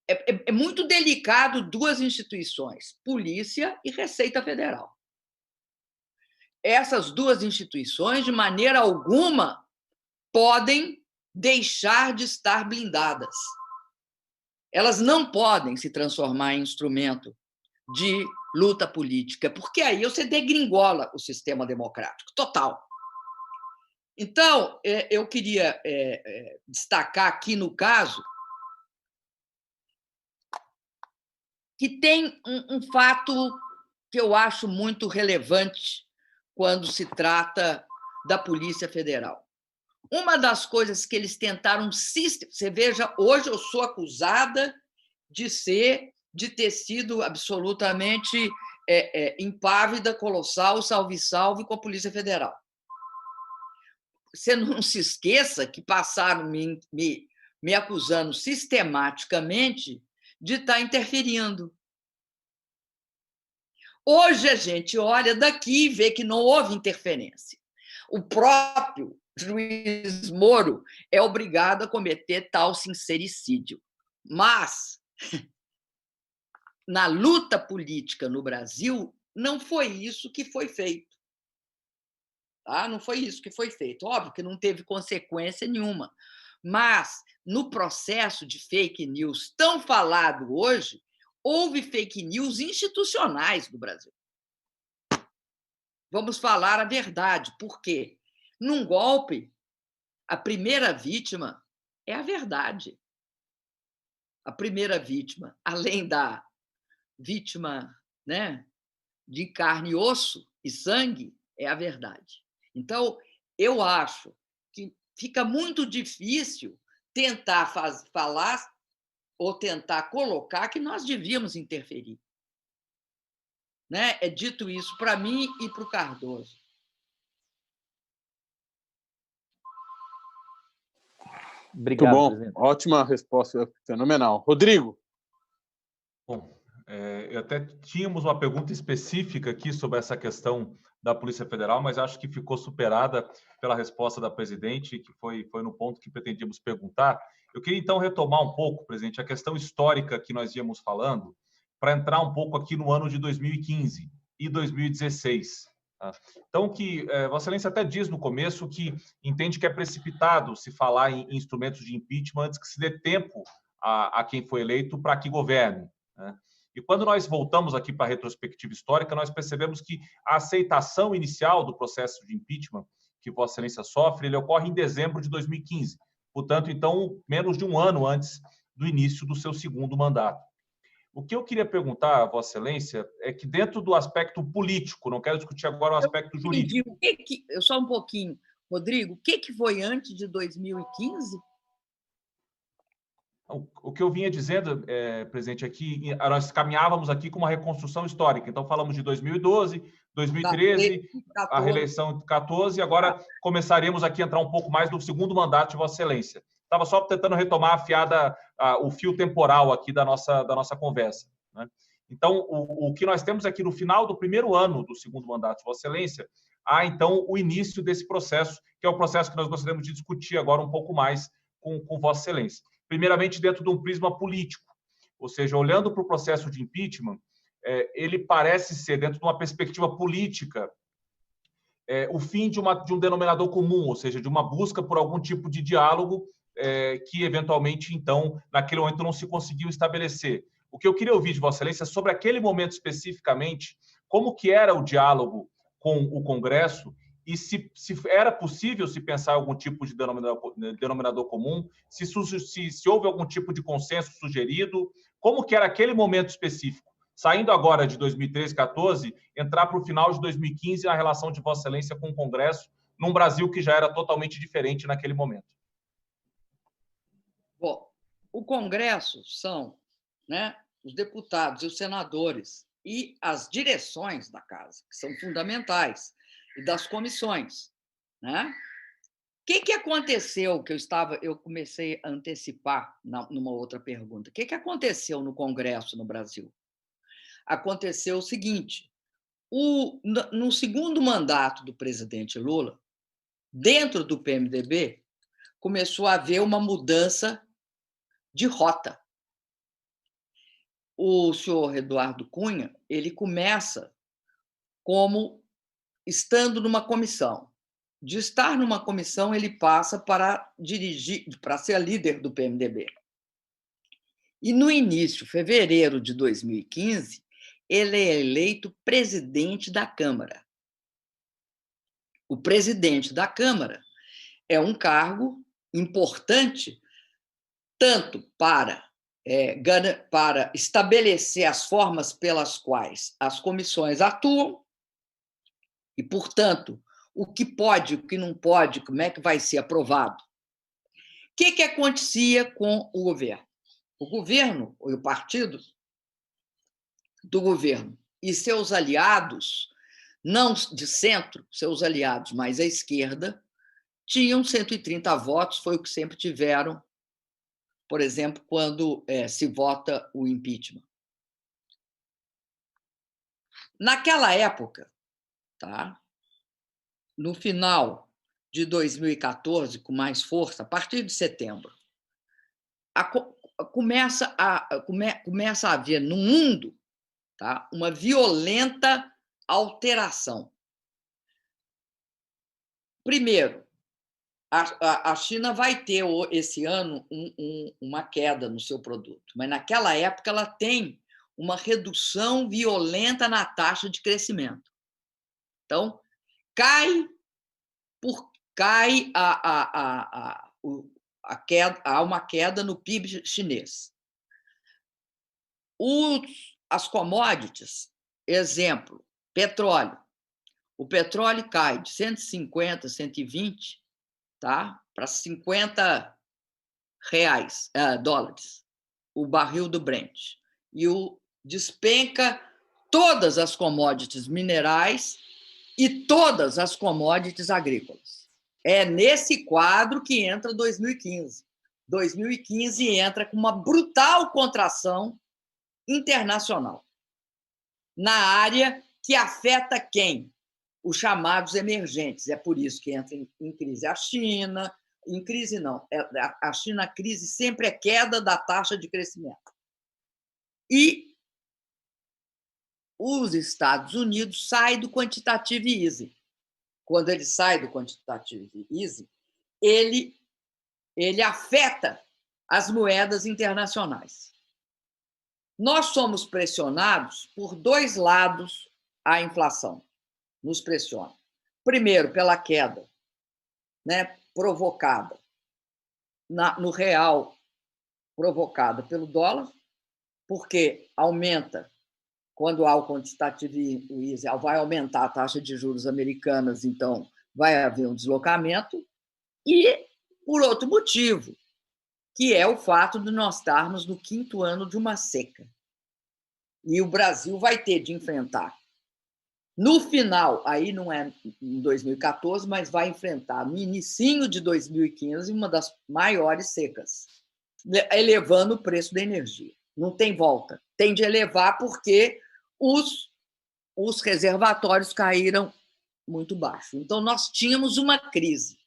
É muito delicado duas instituições, Polícia e Receita Federal. Essas duas instituições, de maneira alguma, podem deixar de estar blindadas. Elas não podem se transformar em instrumento de luta política, porque aí você degringola o sistema democrático, total. Então, eu queria destacar aqui, no caso, que tem um fato que eu acho muito relevante quando se trata da Polícia Federal. Uma das coisas que eles tentaram... Você veja, hoje eu sou acusada de ter sido absolutamente impávida, colossal, salve-salve com a Polícia Federal. Você não se esqueça que passaram me acusando sistematicamente de estar interferindo. Hoje a gente olha daqui e vê que não houve interferência. O próprio juiz Moro é obrigado a cometer tal sincericídio. Mas, na luta política no Brasil, não foi isso que foi feito. Tá? Não foi isso que foi feito. Óbvio que não teve consequência nenhuma. Mas, no processo de fake news tão falado hoje, houve fake news institucionais no Brasil. Vamos falar a verdade. Por quê? Num golpe, a primeira vítima é a verdade. A primeira vítima, além da vítima, né, de carne e osso e sangue, é a verdade. Então, eu acho que fica muito difícil tentar falar ou tentar colocar que nós devíamos interferir. Né? É dito isso para mim e para o Cardoso. Obrigado, muito bom, presidente. Ótima resposta, fenomenal. Rodrigo? Bom, até tínhamos uma pergunta específica aqui sobre essa questão da Polícia Federal, mas acho que ficou superada pela resposta da presidente, que foi no ponto que pretendíamos perguntar. Eu queria, então, retomar um pouco, presidente, a questão histórica que nós íamos falando, para entrar um pouco aqui no ano de 2015 e 2016. Tá? Então, Vossa Excelência até diz no começo que entende que é precipitado se falar em instrumentos de impeachment antes que se dê tempo a quem foi eleito para que governe. Né? E quando nós voltamos aqui para a retrospectiva histórica, nós percebemos que a aceitação inicial do processo de impeachment que Vossa Excelência sofre, ele ocorre em dezembro de 2015. Portanto, então, menos de um ano antes do início do seu segundo mandato. O que eu queria perguntar a Vossa Excelência é que, dentro do aspecto político, não quero discutir agora o aspecto jurídico. Só um pouquinho, Rodrigo, o que foi antes de 2015? O que eu vinha dizendo, presidente, aqui, nós caminhávamos aqui com uma reconstrução histórica. Então, falamos de 2012, 2013, a reeleição de 14, e agora começaremos aqui a entrar um pouco mais no segundo mandato de Vossa Excelência. Estava só tentando retomar o fio temporal aqui da nossa conversa, né? Então, o que nós temos aqui no final do primeiro ano do segundo mandato de Vossa Excelência, há, então, o início desse processo, que é o processo que nós gostaríamos de discutir agora um pouco mais com Vossa Excelência. Primeiramente, dentro de um prisma político, ou seja, olhando para o processo de impeachment, ele parece ser, dentro de uma perspectiva política, o fim de um denominador comum, ou seja, de uma busca por algum tipo de diálogo que, eventualmente, então, naquele momento não se conseguiu estabelecer. O que eu queria ouvir de Vossa Excelência é sobre aquele momento especificamente, como que era o diálogo com o Congresso e se era possível se pensar algum tipo de denominador comum, se houve algum tipo de consenso sugerido, como que era aquele momento específico, saindo agora de 2013, 14, entrar para o final de 2015 a relação de Vossa Excelência com o Congresso, num Brasil que já era totalmente diferente naquele momento. Bom, o Congresso são, né, os deputados e os senadores e as direções da casa, que são fundamentais, e das comissões, né? O que aconteceu, que eu comecei a antecipar numa outra pergunta, o que aconteceu no Congresso no Brasil? Aconteceu o seguinte, no segundo mandato do presidente Lula, dentro do PMDB, começou a haver uma mudança de rota. O senhor Eduardo Cunha, ele começa como estando numa comissão. De estar numa comissão, ele passa para dirigir, para ser a líder do PMDB. E no início, fevereiro de 2015, ele é eleito presidente da Câmara. O presidente da Câmara é um cargo importante tanto para estabelecer as formas pelas quais as comissões atuam e, portanto, o que pode, o que não pode, como é que vai ser aprovado. O que acontecia com o governo? O governo, ou o partido do governo e seus aliados, não de centro, seus aliados, mas à esquerda, tinham 130 votos, foi o que sempre tiveram, por exemplo, quando se vota o impeachment. Naquela época, tá? No final de 2014, com mais força, a partir de setembro, começa a haver no mundo, tá, uma violenta alteração. Primeiro, a China vai ter esse ano uma queda no seu produto, mas naquela época ela tem uma redução violenta na taxa de crescimento. Então, há uma queda no PIB chinês. As commodities, exemplo, petróleo. O petróleo cai de 150, 120, tá, para 50 dólares, o barril do Brent. E despenca todas as commodities minerais e todas as commodities agrícolas. É nesse quadro que entra 2015. 2015 entra com uma brutal contração internacional na área que afeta quem? Os chamados emergentes. É por isso que entra em crise a China. Em crise, não. A China, a crise sempre é queda da taxa de crescimento. E os Estados Unidos saem do quantitative easing. Quando ele sai do quantitative easing, ele afeta as moedas internacionais. Nós somos pressionados por dois lados a inflação. Nos pressiona. Primeiro, pela queda, né, provocada no real, provocada pelo dólar, porque aumenta, quando há o quantitative easing, vai aumentar a taxa de juros americanas, então vai haver um deslocamento. E, por outro motivo, que é o fato de nós estarmos no 5º ano de uma seca. E o Brasil vai ter de enfrentar, no final, aí não é em 2014, mas vai enfrentar no inicinho de 2015 uma das maiores secas, elevando o preço da energia. Não tem volta. Tem de elevar porque os reservatórios caíram muito baixo. Então, nós tínhamos uma crise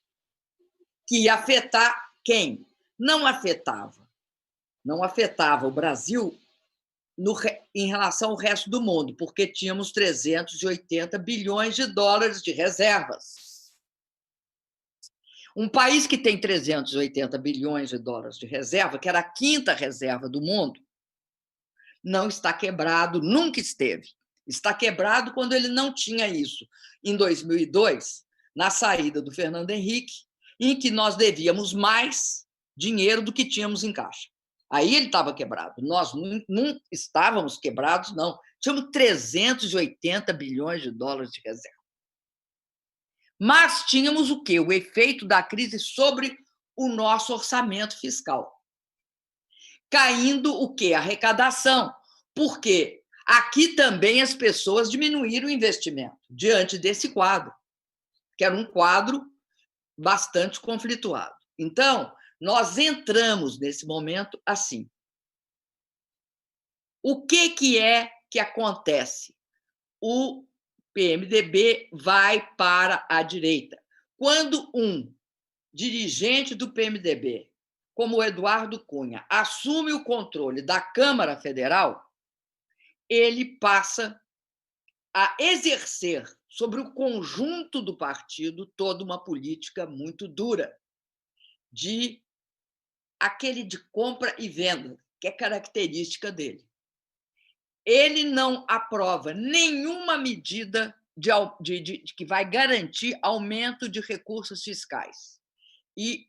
que ia afetar quem? Não afetava o Brasil em relação ao resto do mundo, porque tínhamos 380 bilhões de dólares de reservas. Um país que tem 380 bilhões de dólares de reserva, que era a 5ª reserva do mundo, não está quebrado, nunca esteve. Está quebrado quando ele não tinha isso. Em 2002, na saída do Fernando Henrique, em que nós devíamos mais dinheiro do que tínhamos em caixa. Aí ele estava quebrado. Nós não estávamos quebrados, não. Tínhamos 380 bilhões de dólares de reserva. Mas tínhamos o quê? O efeito da crise sobre o nosso orçamento fiscal. Caindo o quê? A arrecadação. Porque aqui também as pessoas diminuíram o investimento diante desse quadro, que era um quadro bastante conflituado. Então, nós entramos nesse momento assim. O que é que acontece? O PMDB vai para a direita. Quando um dirigente do PMDB, como o Eduardo Cunha, assume o controle da Câmara Federal, ele passa a exercer sobre o conjunto do partido toda uma política muito dura de aquele de compra e venda, que é característica dele. Ele não aprova nenhuma medida que vai garantir aumento de recursos fiscais e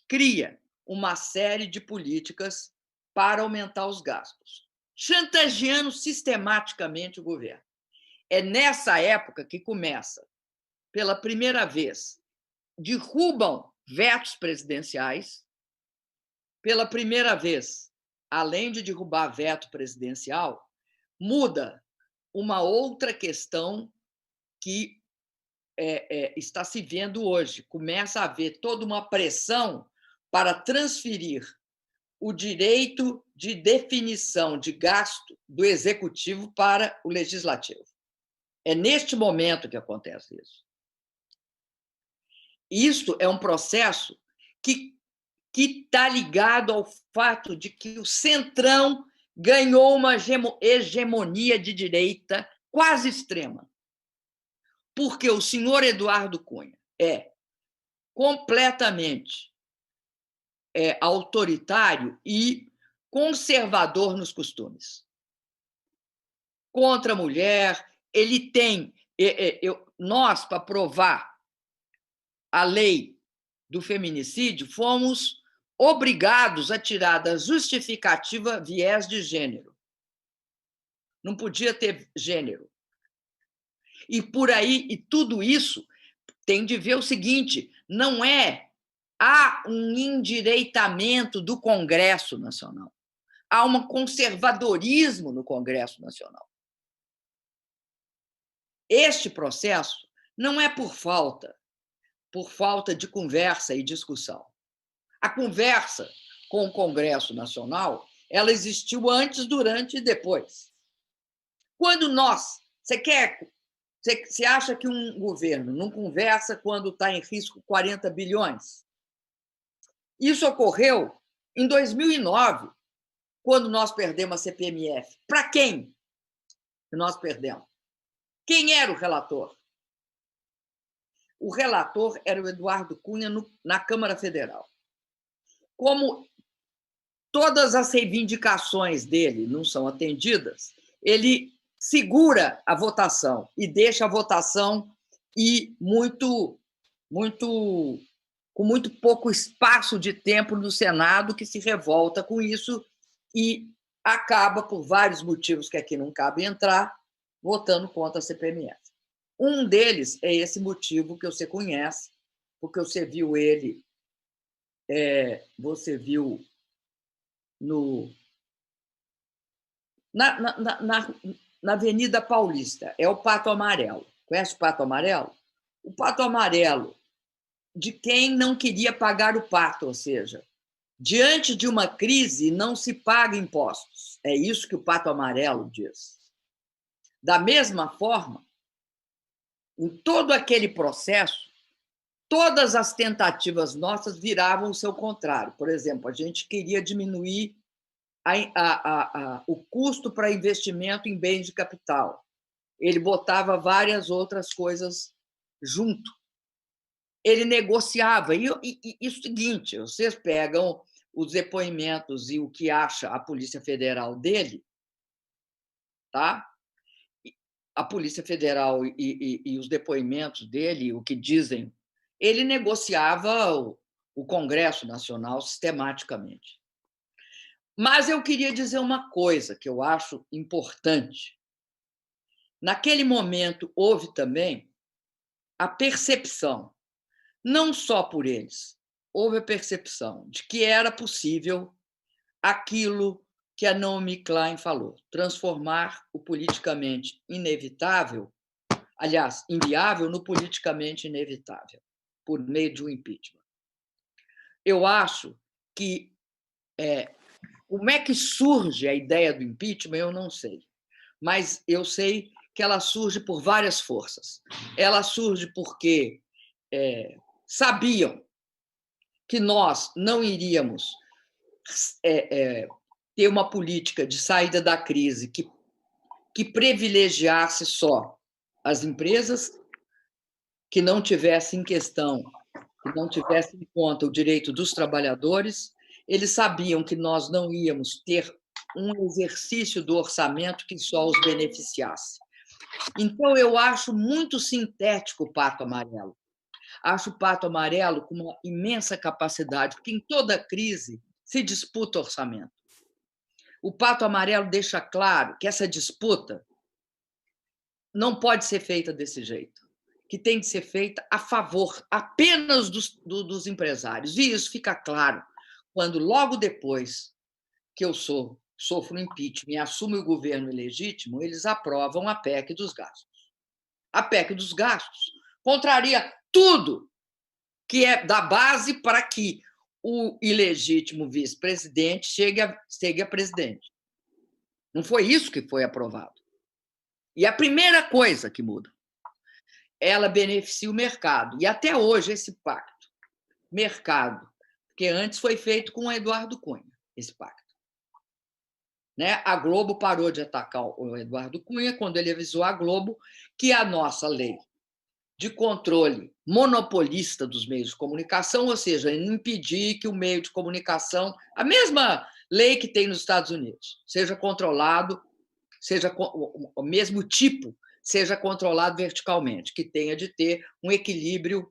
cria uma série de políticas para aumentar os gastos, chantageando sistematicamente o governo. É nessa época que começa, pela primeira vez, derrubam vetos presidenciais. Pela primeira vez, além de derrubar veto presidencial, muda uma outra questão que está se vendo hoje. Começa a haver toda uma pressão para transferir o direito de definição de gasto do executivo para o legislativo. É neste momento que acontece isso. Isto é um processo que está ligado ao fato de que o Centrão ganhou uma hegemonia de direita quase extrema. Porque o senhor Eduardo Cunha é completamente autoritário e conservador nos costumes. Contra a mulher, ele tem... Nós, para provar a lei do feminicídio, fomos obrigados a tirar da justificativa viés de gênero. Não podia ter gênero. E por aí, e tudo isso tem de ver o seguinte, não há um endireitamento do Congresso Nacional. Há um conservadorismo no Congresso Nacional. Este processo não é por falta de conversa e discussão. A conversa com o Congresso Nacional, ela existiu antes, durante e depois. Quando você acha que um governo não conversa quando está em risco 40 bilhões? Isso ocorreu em 2009, quando nós perdemos a CPMF. Para quem nós perdemos? Quem era o relator? O relator era o Eduardo Cunha na Câmara Federal. Como todas as reivindicações dele não são atendidas, ele segura a votação e deixa a votação ir com muito pouco espaço de tempo no Senado, que se revolta com isso e acaba, por vários motivos que aqui não cabe entrar, votando contra a CPMF. Um deles é esse motivo que você conhece, porque você viu ele você viu na Avenida Paulista, é o Pato Amarelo. Conhece o Pato Amarelo? O Pato Amarelo, de quem não queria pagar o pato, ou seja, diante de uma crise não se paga impostos. É isso que o Pato Amarelo diz. Da mesma forma, em todo aquele processo, todas as tentativas nossas viravam o seu contrário. Por exemplo, a gente queria diminuir o custo para investimento em bens de capital. Ele botava várias outras coisas junto. Ele negociava. E o seguinte, vocês pegam os depoimentos e o que acha a Polícia Federal dele, tá? A Polícia Federal e os depoimentos dele, o que dizem, ele negociava o Congresso Nacional sistematicamente. Mas eu queria dizer uma coisa que eu acho importante. Naquele momento, houve também a percepção, não só por eles, houve a percepção de que era possível aquilo que a Naomi Klein falou, transformar o politicamente inevitável, aliás, inviável, no politicamente inevitável, por meio de um impeachment. Eu acho que como é que surge a ideia do impeachment, eu não sei. Mas eu sei que ela surge por várias forças. Ela surge porque sabiam que nós não iríamos ter uma política de saída da crise que privilegiasse só as empresas, que não tivesse em questão, que não tivesse em conta o direito dos trabalhadores. Eles sabiam que nós não íamos ter um exercício do orçamento que só os beneficiasse. Então, eu acho muito sintético o Pato Amarelo. Acho o Pato Amarelo com uma imensa capacidade, porque em toda crise se disputa orçamento. O Pato Amarelo deixa claro que essa disputa não pode ser feita desse jeito, que tem que ser feita a favor apenas dos empresários. E isso fica claro quando, logo depois que eu sofro impeachment e assumo o governo ilegítimo, eles aprovam a PEC dos gastos. A PEC dos gastos contraria tudo que é da base para que o ilegítimo vice-presidente chegue a presidente. Não foi isso que foi aprovado. E a primeira coisa que muda, ela beneficia o mercado. E até hoje esse pacto, mercado, porque antes foi feito com o Eduardo Cunha, esse pacto. Né? A Globo parou de atacar o Eduardo Cunha quando ele avisou à Globo que a nossa lei de controle monopolista dos meios de comunicação, ou seja, impedir que o meio de comunicação, a mesma lei que tem nos Estados Unidos, seja controlado, seja o mesmo tipo, seja controlado verticalmente, que tenha de ter um equilíbrio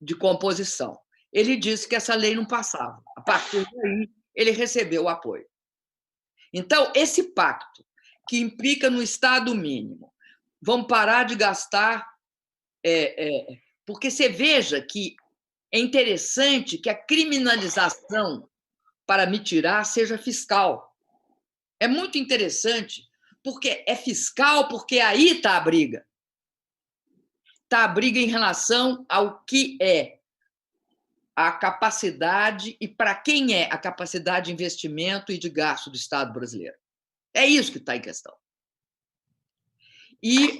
de composição. Ele disse que essa lei não passava. A partir daí, ele recebeu o apoio. Então, esse pacto, que implica no Estado mínimo, vamos parar de gastar, porque você veja que é interessante que a criminalização para me tirar seja fiscal. É muito interessante, porque é fiscal, porque aí está a briga. Está a briga em relação ao que é a capacidade e para quem é a capacidade de investimento e de gasto do Estado brasileiro. É isso que está em questão. E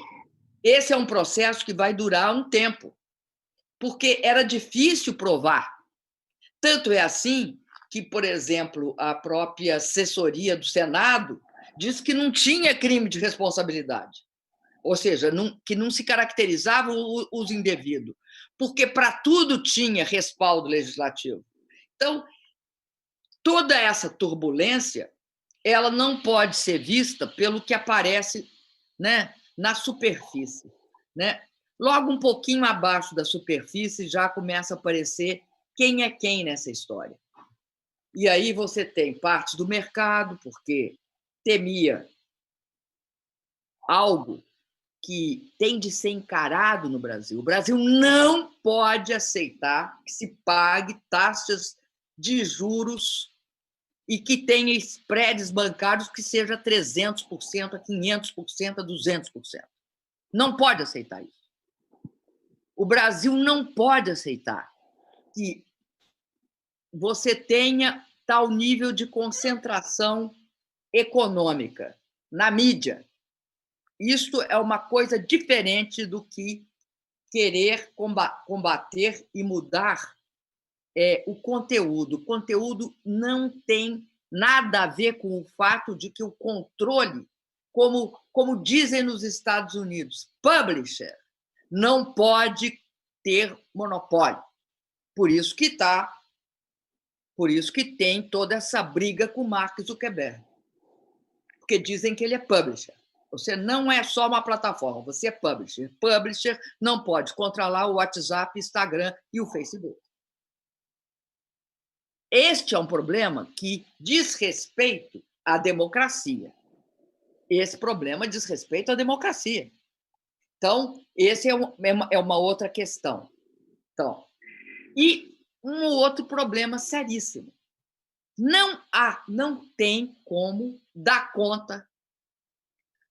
esse é um processo que vai durar um tempo, porque era difícil provar. Tanto é assim que, por exemplo, a própria assessoria do Senado diz que não tinha crime de responsabilidade, ou seja, que não se caracterizava o uso indevido, porque para tudo tinha respaldo legislativo. Então, toda essa turbulência ela não pode ser vista pelo que aparece, né, na superfície. Né? Logo um pouquinho abaixo da superfície já começa a aparecer quem é quem nessa história. E aí você tem partes do mercado, porque temia algo que tem de ser encarado no Brasil. O Brasil não pode aceitar que se pague taxas de juros e que tenha spreads bancários que seja 300%, a 500%, a 200%. Não pode aceitar isso. O Brasil não pode aceitar que você tenha tal nível de concentração econômica na mídia. Isso é uma coisa diferente do que querer combater e mudar o conteúdo. O conteúdo não tem nada a ver com o fato de que o controle, como dizem nos Estados Unidos, publisher, não pode ter monopólio. Por isso que tem toda essa briga com o Mark Zuckerberg. Porque dizem que ele é publisher. Você não é só uma plataforma, você é publisher. Publisher não pode controlar o WhatsApp, Instagram e o Facebook. Este é um problema que diz respeito à democracia. Esse problema diz respeito à democracia. Então, esse é uma outra questão. Então, e um outro problema seríssimo. Não tem como dar conta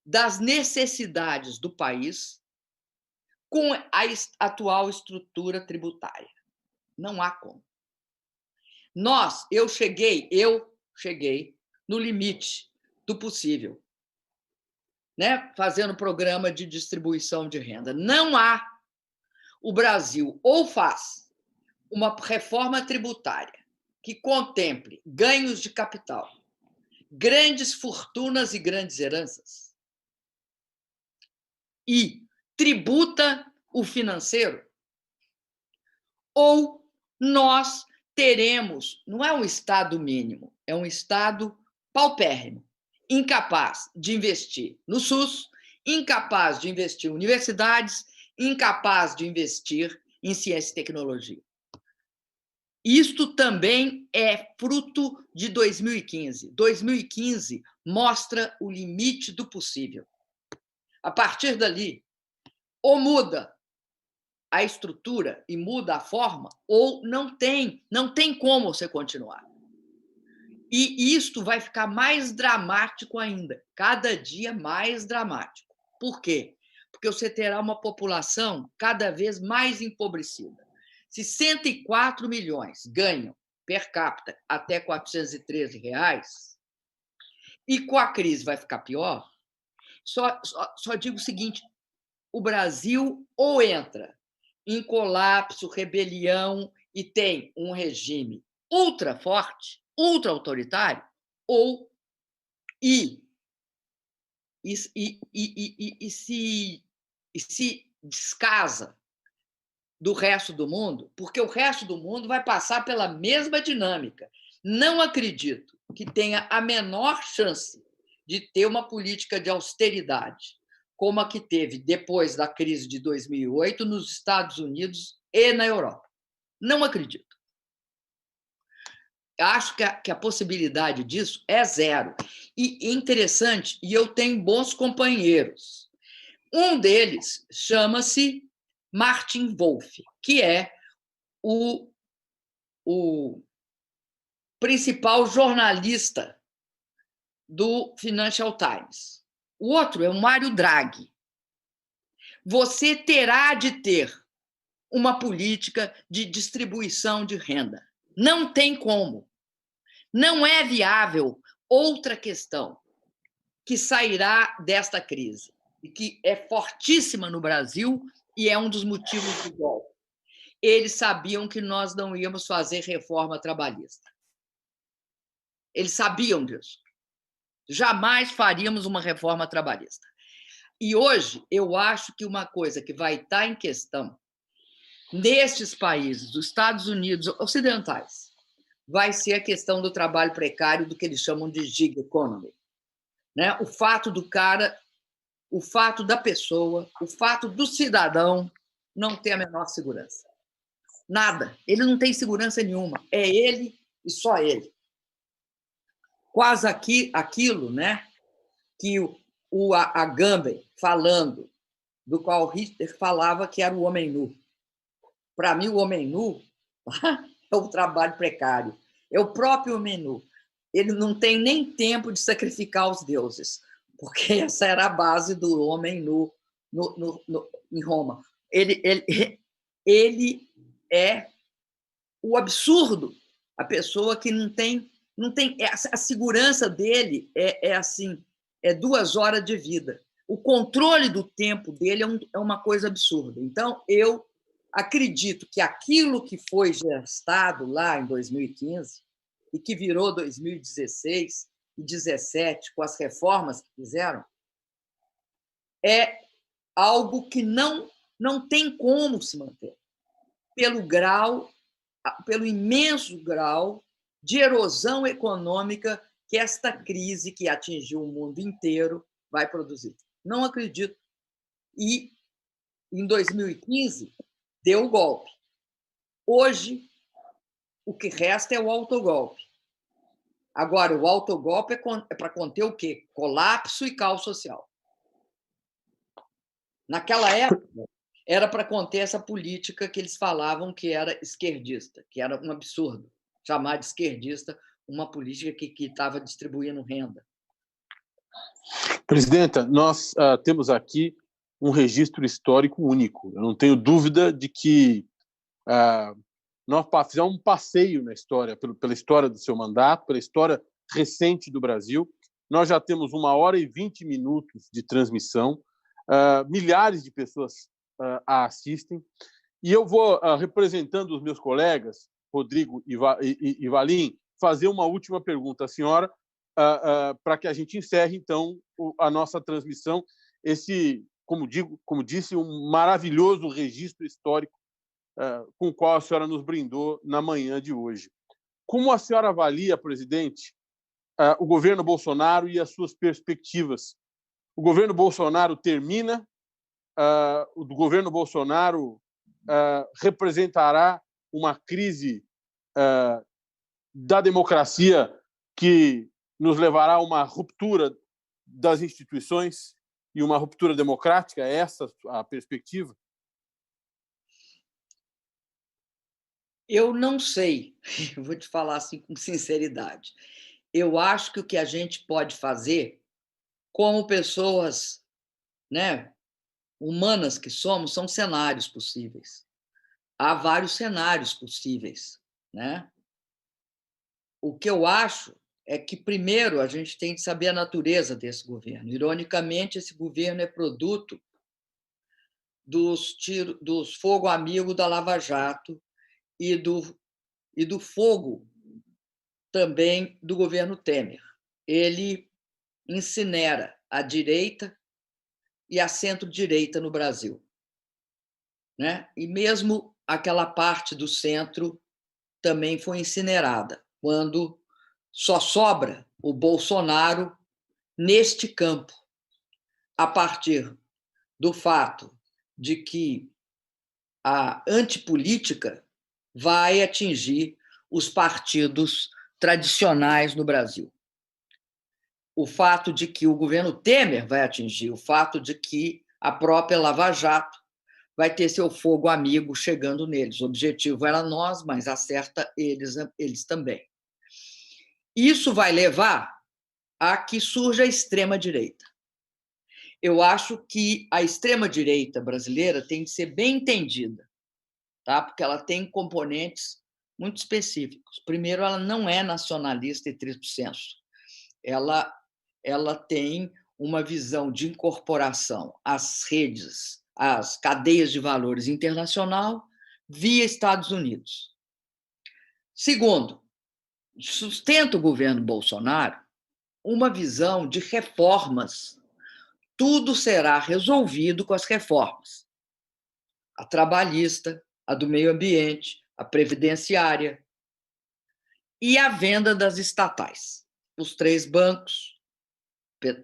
das necessidades do país com a atual estrutura tributária. Não há como. Eu cheguei no limite do possível, né? Fazendo programa de distribuição de renda. Não há. O Brasil ou faz uma reforma tributária que contemple ganhos de capital, grandes fortunas e grandes heranças, e tributa o financeiro, ou nós teremos, não é um Estado mínimo, é um Estado paupérrimo, incapaz de investir no SUS, incapaz de investir em universidades, incapaz de investir em ciência e tecnologia. Isto também é fruto de 2015. 2015 mostra o limite do possível. A partir dali, ou muda a estrutura e muda a forma, ou não tem como você continuar. E isto vai ficar mais dramático ainda, cada dia mais dramático. Por quê? Porque você terá uma população cada vez mais empobrecida. Se 104 milhões ganham per capita até R$ 413, e com a crise vai ficar pior, só digo o seguinte: o Brasil ou entra em colapso, rebelião e tem um regime ultra forte, ultra autoritário, ou se descasa do resto do mundo, porque o resto do mundo vai passar pela mesma dinâmica. Não acredito que tenha a menor chance de ter uma política de austeridade como a que teve depois da crise de 2008 nos Estados Unidos e na Europa. Não acredito. Acho que a possibilidade disso é zero. E interessante, e eu tenho bons companheiros. Um deles chama-se Martin Wolf, que é o principal jornalista do Financial Times. O outro é o Mário Draghi. Você terá de ter uma política de distribuição de renda. Não tem como. Não é viável. Outra questão que sairá desta crise e que é fortíssima no Brasil e é um dos motivos do golpe. Eles sabiam que nós não íamos fazer reforma trabalhista. Eles sabiam disso. Jamais faríamos uma reforma trabalhista. E hoje, eu acho que uma coisa que vai estar em questão nestes países, dos Estados Unidos ocidentais, vai ser a questão do trabalho precário, do que eles chamam de gig economy. Né? O fato do cara, o fato da pessoa, o fato do cidadão não ter a menor segurança. Nada. Ele não tem segurança nenhuma. É ele e só ele. Quase aquilo, né, que o Agamben falando, do qual Hitler falava que era o homem nu. Para mim, o homem nu é o trabalho precário. É o próprio menu. Ele não tem nem tempo de sacrificar os deuses, porque essa era a base do homem em Roma. Ele é o absurdo, a pessoa que não tem a segurança dele assim, 2 horas de vida. O controle do tempo dele é uma coisa absurda. Então, eu acredito que aquilo que foi gestado lá em 2015 e que virou 2016 e 2017, com as reformas que fizeram, é algo que não tem como se manter, pelo imenso grau de erosão econômica que esta crise que atingiu o mundo inteiro vai produzir. Não acredito. E, em 2015, deu o golpe. Hoje, o que resta é o autogolpe. Agora, o autogolpe é para conter o quê? Colapso e caos social. Naquela época, era para conter essa política que eles falavam que era esquerdista, que era um absurdo chamar de esquerdista uma política que estava distribuindo renda. Presidenta, nós temos aqui um registro histórico único. Eu não tenho dúvida de que nós fizemos um passeio na história, pela história do seu mandato, pela história recente do Brasil. Nós já temos 1 hora e 20 minutos de transmissão, milhares de pessoas a assistem, e eu vou, representando os meus colegas, Rodrigo e Valim, fazer uma última pergunta à senhora, para que a gente encerre, então, a nossa transmissão, esse, como disse, um maravilhoso registro histórico com o qual a senhora nos brindou na manhã de hoje. Como a senhora avalia, presidente, o governo Bolsonaro e as suas perspectivas? O governo Bolsonaro termina, o governo Bolsonaro representará uma crise da democracia que nos levará a uma ruptura das instituições e uma ruptura democrática? É essa a perspectiva? Eu não sei, eu vou te falar assim com sinceridade. Eu acho que o que a gente pode fazer, como pessoas, né, humanas que somos, são cenários possíveis. Há vários cenários possíveis, né? O que eu acho é que, primeiro, a gente tem que saber a natureza desse governo. Ironicamente, esse governo é produto dos fogo amigo da Lava Jato e do fogo também do governo Temer. Ele incinera a direita e a centro-direita no Brasil, né? E mesmo aquela parte do centro também foi incinerada, quando só sobra o Bolsonaro neste campo, a partir do fato de que a antipolítica vai atingir os partidos tradicionais no Brasil. O fato de que o governo Temer vai atingir, o fato de que a própria Lava Jato vai ter seu fogo amigo chegando neles. O objetivo era nós, mas acerta eles também. Isso vai levar a que surja a extrema-direita. Eu acho que a extrema-direita brasileira tem que ser bem entendida, tá? Porque ela tem componentes muito específicos. Primeiro, ela não é nacionalista e estricto sensu. Ela tem uma visão de incorporação às redes, às cadeias de valores internacional via Estados Unidos. Segundo, sustenta o governo Bolsonaro uma visão de reformas. Tudo será resolvido com as reformas. A trabalhista, a do meio ambiente, a previdenciária e a venda das estatais. Os 3 bancos,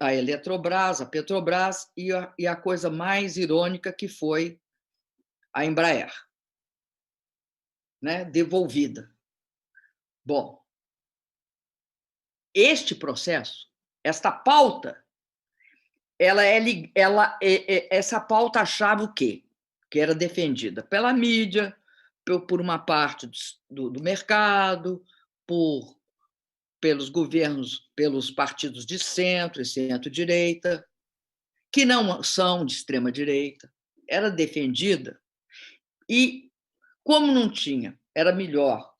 a Eletrobras, a Petrobras e a coisa mais irônica que foi a Embraer, né? Devolvida. Bom, este processo, esta pauta, essa pauta achava o quê? Que era defendida pela mídia, por uma parte do mercado, pelos governos, pelos partidos de centro e centro-direita, que não são de extrema-direita, era defendida. E, como não tinha, era melhor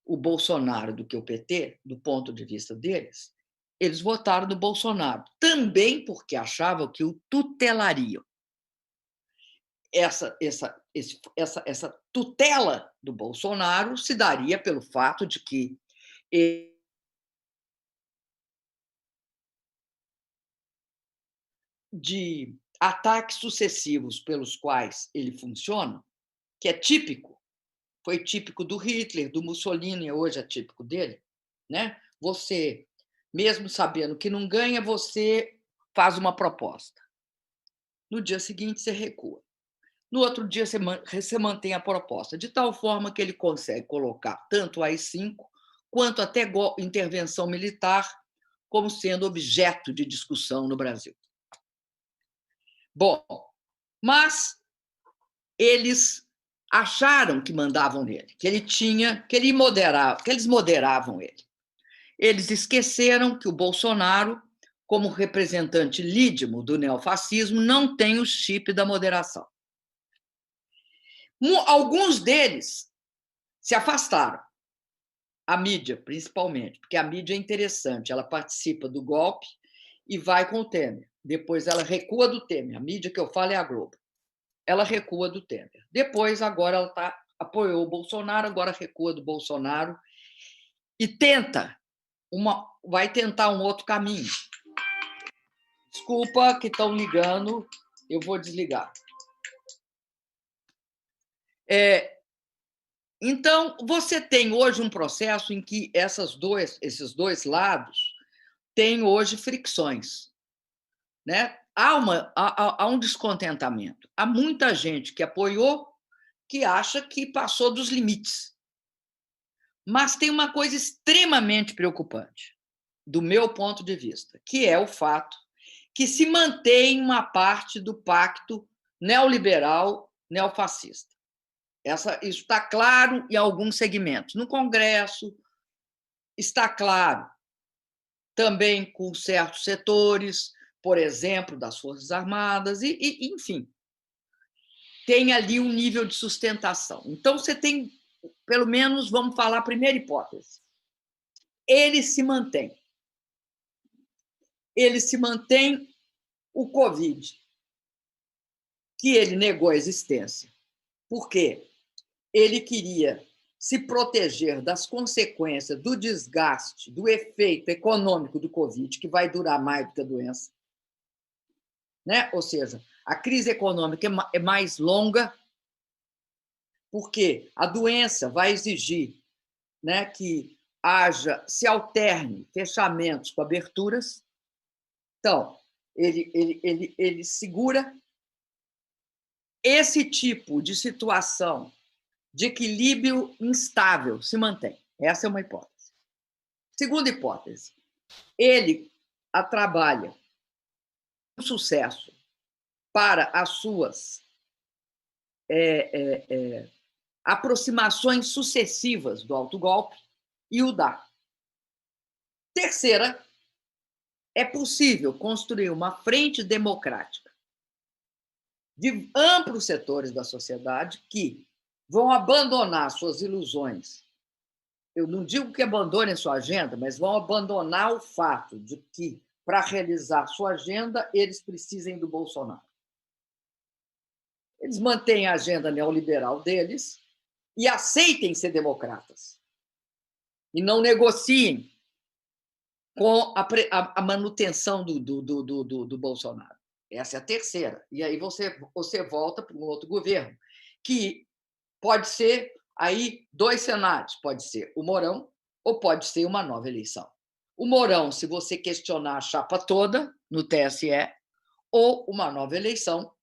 o Bolsonaro do que o PT, do ponto de vista deles, eles votaram no Bolsonaro, também porque achavam que o tutelariam. Essa tutela do Bolsonaro se daria pelo fato de que de ataques sucessivos pelos quais ele funciona, que é típico, foi típico do Hitler, do Mussolini, hoje é típico dele, né? Você, mesmo sabendo que não ganha, você faz uma proposta. No dia seguinte, você recua. No outro dia, você mantém a proposta, de tal forma que ele consegue colocar tanto a AI-5 quanto até intervenção militar como sendo objeto de discussão no Brasil. Bom, mas eles acharam que mandavam nele, que eles moderavam ele. Eles esqueceram que o Bolsonaro, como representante lídimo do neofascismo, não tem o chip da moderação. Alguns deles se afastaram, a mídia, principalmente, porque a mídia é interessante, ela participa do golpe e vai com o Temer. Depois ela recua do Temer. A mídia que eu falo é a Globo. Ela recua do Temer. Depois, agora, ela apoiou o Bolsonaro, agora recua do Bolsonaro e vai tentar um outro caminho. Desculpa que estão ligando, eu vou desligar. Então, você tem hoje um processo em que esses dois lados têm hoje fricções, né? Há um descontentamento. Há muita gente que apoiou que acha que passou dos limites. Mas tem uma coisa extremamente preocupante, do meu ponto de vista, que é o fato que se mantém uma parte do pacto neoliberal neofascista. Isso está claro em alguns segmentos. No Congresso, está claro também com certos setores, por exemplo, das Forças Armadas, enfim, tem ali um nível de sustentação. Então, você tem, pelo menos, vamos falar a primeira hipótese. Ele se mantém. Ele se mantém o Covid, que ele negou a existência. Por quê? Ele queria se proteger das consequências do desgaste, do efeito econômico do Covid, que vai durar mais do que a doença. Né? Ou seja, a crise econômica é mais longa, porque a doença vai exigir, né, que se alterne fechamentos com aberturas. Então, ele segura esse tipo de situação de equilíbrio instável, se mantém. Essa é uma hipótese. Segunda hipótese, ele trabalha com sucesso para as suas aproximações sucessivas do autogolpe e o dá. Terceira, é possível construir uma frente democrática de amplos setores da sociedade que vão abandonar suas ilusões. Eu não digo que abandonem sua agenda, mas vão abandonar o fato de que, para realizar sua agenda, eles precisem do Bolsonaro. Eles mantêm a agenda neoliberal deles e aceitem ser democratas. E não negociem com a manutenção do Bolsonaro. Essa é a terceira. E aí você volta para um outro governo, que pode ser aí 2 cenários. Pode ser o Mourão ou pode ser uma nova eleição. O Mourão, se você questionar a chapa toda no TSE, ou uma nova eleição,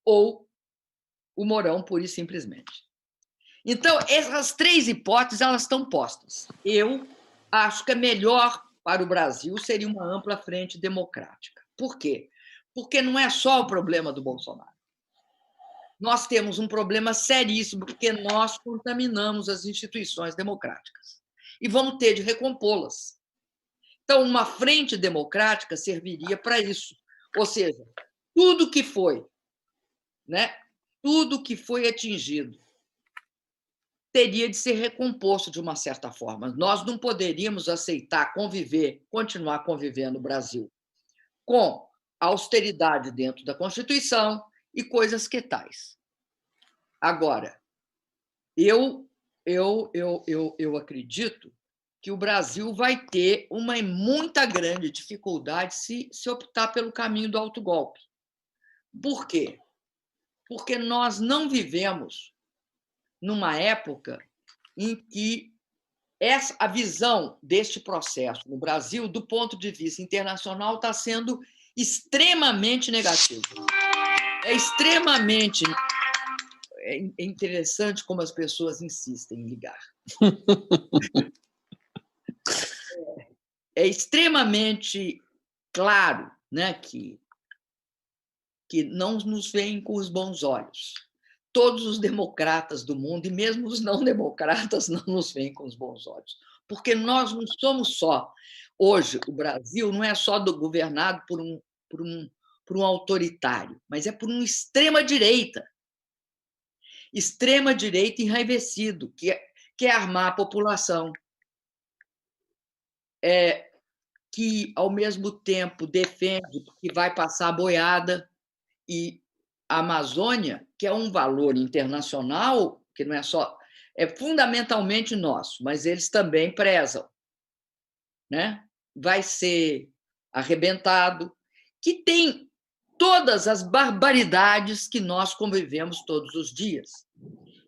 ou o Mourão, pura e simplesmente. Então, essas 3 hipóteses elas estão postas. Eu acho que é melhor para o Brasil seria uma ampla frente democrática. Por quê? Porque não é só o problema do Bolsonaro. nós temos um problema seríssimo, porque nós contaminamos as instituições democráticas e vamos ter de recompô-las. Então, uma frente democrática serviria para isso. Ou seja, tudo que foi, né, tudo que foi atingido teria de ser recomposto de uma certa forma. Nós não poderíamos aceitar continuar convivendo no Brasil com austeridade dentro da Constituição e coisas que tais. Agora, eu acredito que o Brasil vai ter uma muita grande dificuldade se optar pelo caminho do autogolpe. Por quê? Porque nós não vivemos numa época em que a visão deste processo no Brasil, do ponto de vista internacional, está sendo extremamente negativa. É extremamente... É interessante como as pessoas insistem em ligar. É extremamente claro, né, que não nos veem com os bons olhos. Todos os democratas do mundo, e mesmo os não democratas, não nos veem com os bons olhos. Porque nós não somos só... Hoje, o Brasil não é só governado por um autoritário, mas é por uma extrema-direita. Extrema-direita enraivecido, que quer armar a população, que, ao mesmo tempo, defende que vai passar a boiada, e a Amazônia, que é um valor internacional, que não é só... é fundamentalmente nosso, mas eles também prezam, né? Vai ser arrebentado, que tem todas as barbaridades que nós convivemos todos os dias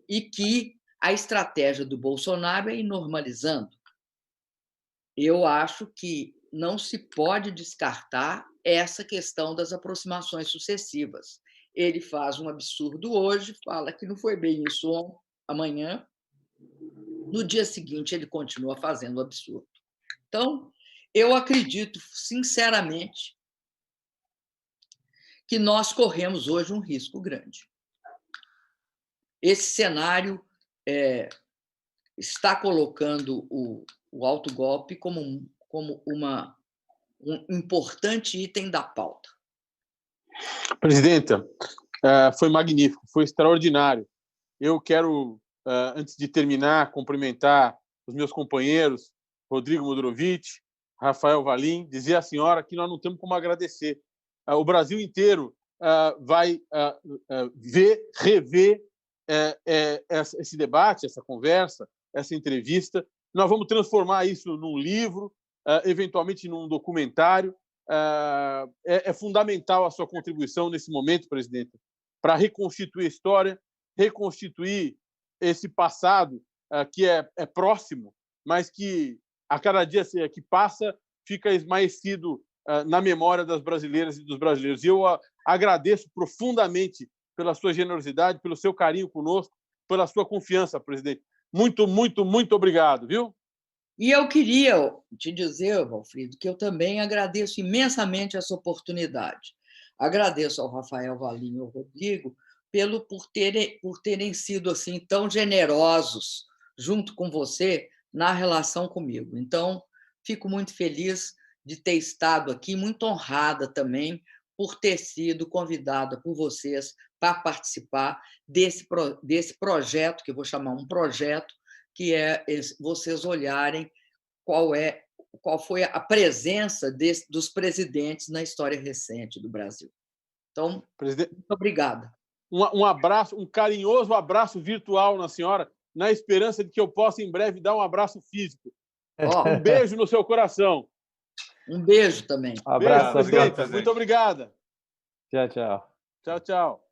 e que a estratégia do Bolsonaro é ir normalizando. Eu acho que não se pode descartar essa questão das aproximações sucessivas. Ele faz um absurdo hoje, fala que não foi bem isso amanhã, no dia seguinte ele continua fazendo o absurdo. Então, eu acredito, sinceramente, que nós corremos hoje um risco grande. Esse cenário está colocando o autogolpe como um importante item da pauta. Presidenta, foi magnífico, foi extraordinário. Eu quero, antes de terminar, cumprimentar os meus companheiros, Rodrigo Bodrovitch, Rafael Valim, dizer à senhora que nós não temos como agradecer. O Brasil inteiro vai rever esse debate, essa conversa, essa entrevista. Nós vamos transformar isso num livro, eventualmente num documentário. É fundamental a sua contribuição nesse momento, presidente, para reconstituir a história, reconstituir esse passado que é próximo, mas que a cada dia que passa fica esmaecido na memória das brasileiras e dos brasileiros. E eu agradeço profundamente pela sua generosidade, pelo seu carinho conosco, pela sua confiança, presidente. Muito, muito, muito obrigado, viu? E eu queria te dizer, Valfrido, que eu também agradeço imensamente essa oportunidade. Agradeço ao Rafael Valim e ao Rodrigo por terem sido assim tão generosos junto com você na relação comigo. Então, fico muito feliz de ter estado aqui, muito honrada também por ter sido convidada por vocês para participar desse projeto, que eu vou chamar um projeto, que é vocês olharem qual foi a presença dos presidentes na história recente do Brasil. Então, muito obrigada. Um abraço, um carinhoso abraço virtual na senhora, na esperança de que eu possa, em breve, dar um abraço físico. Um beijo no seu coração. Um beijo também. Um abraço, presidente. Muito obrigada. Tchau, tchau. Tchau, tchau.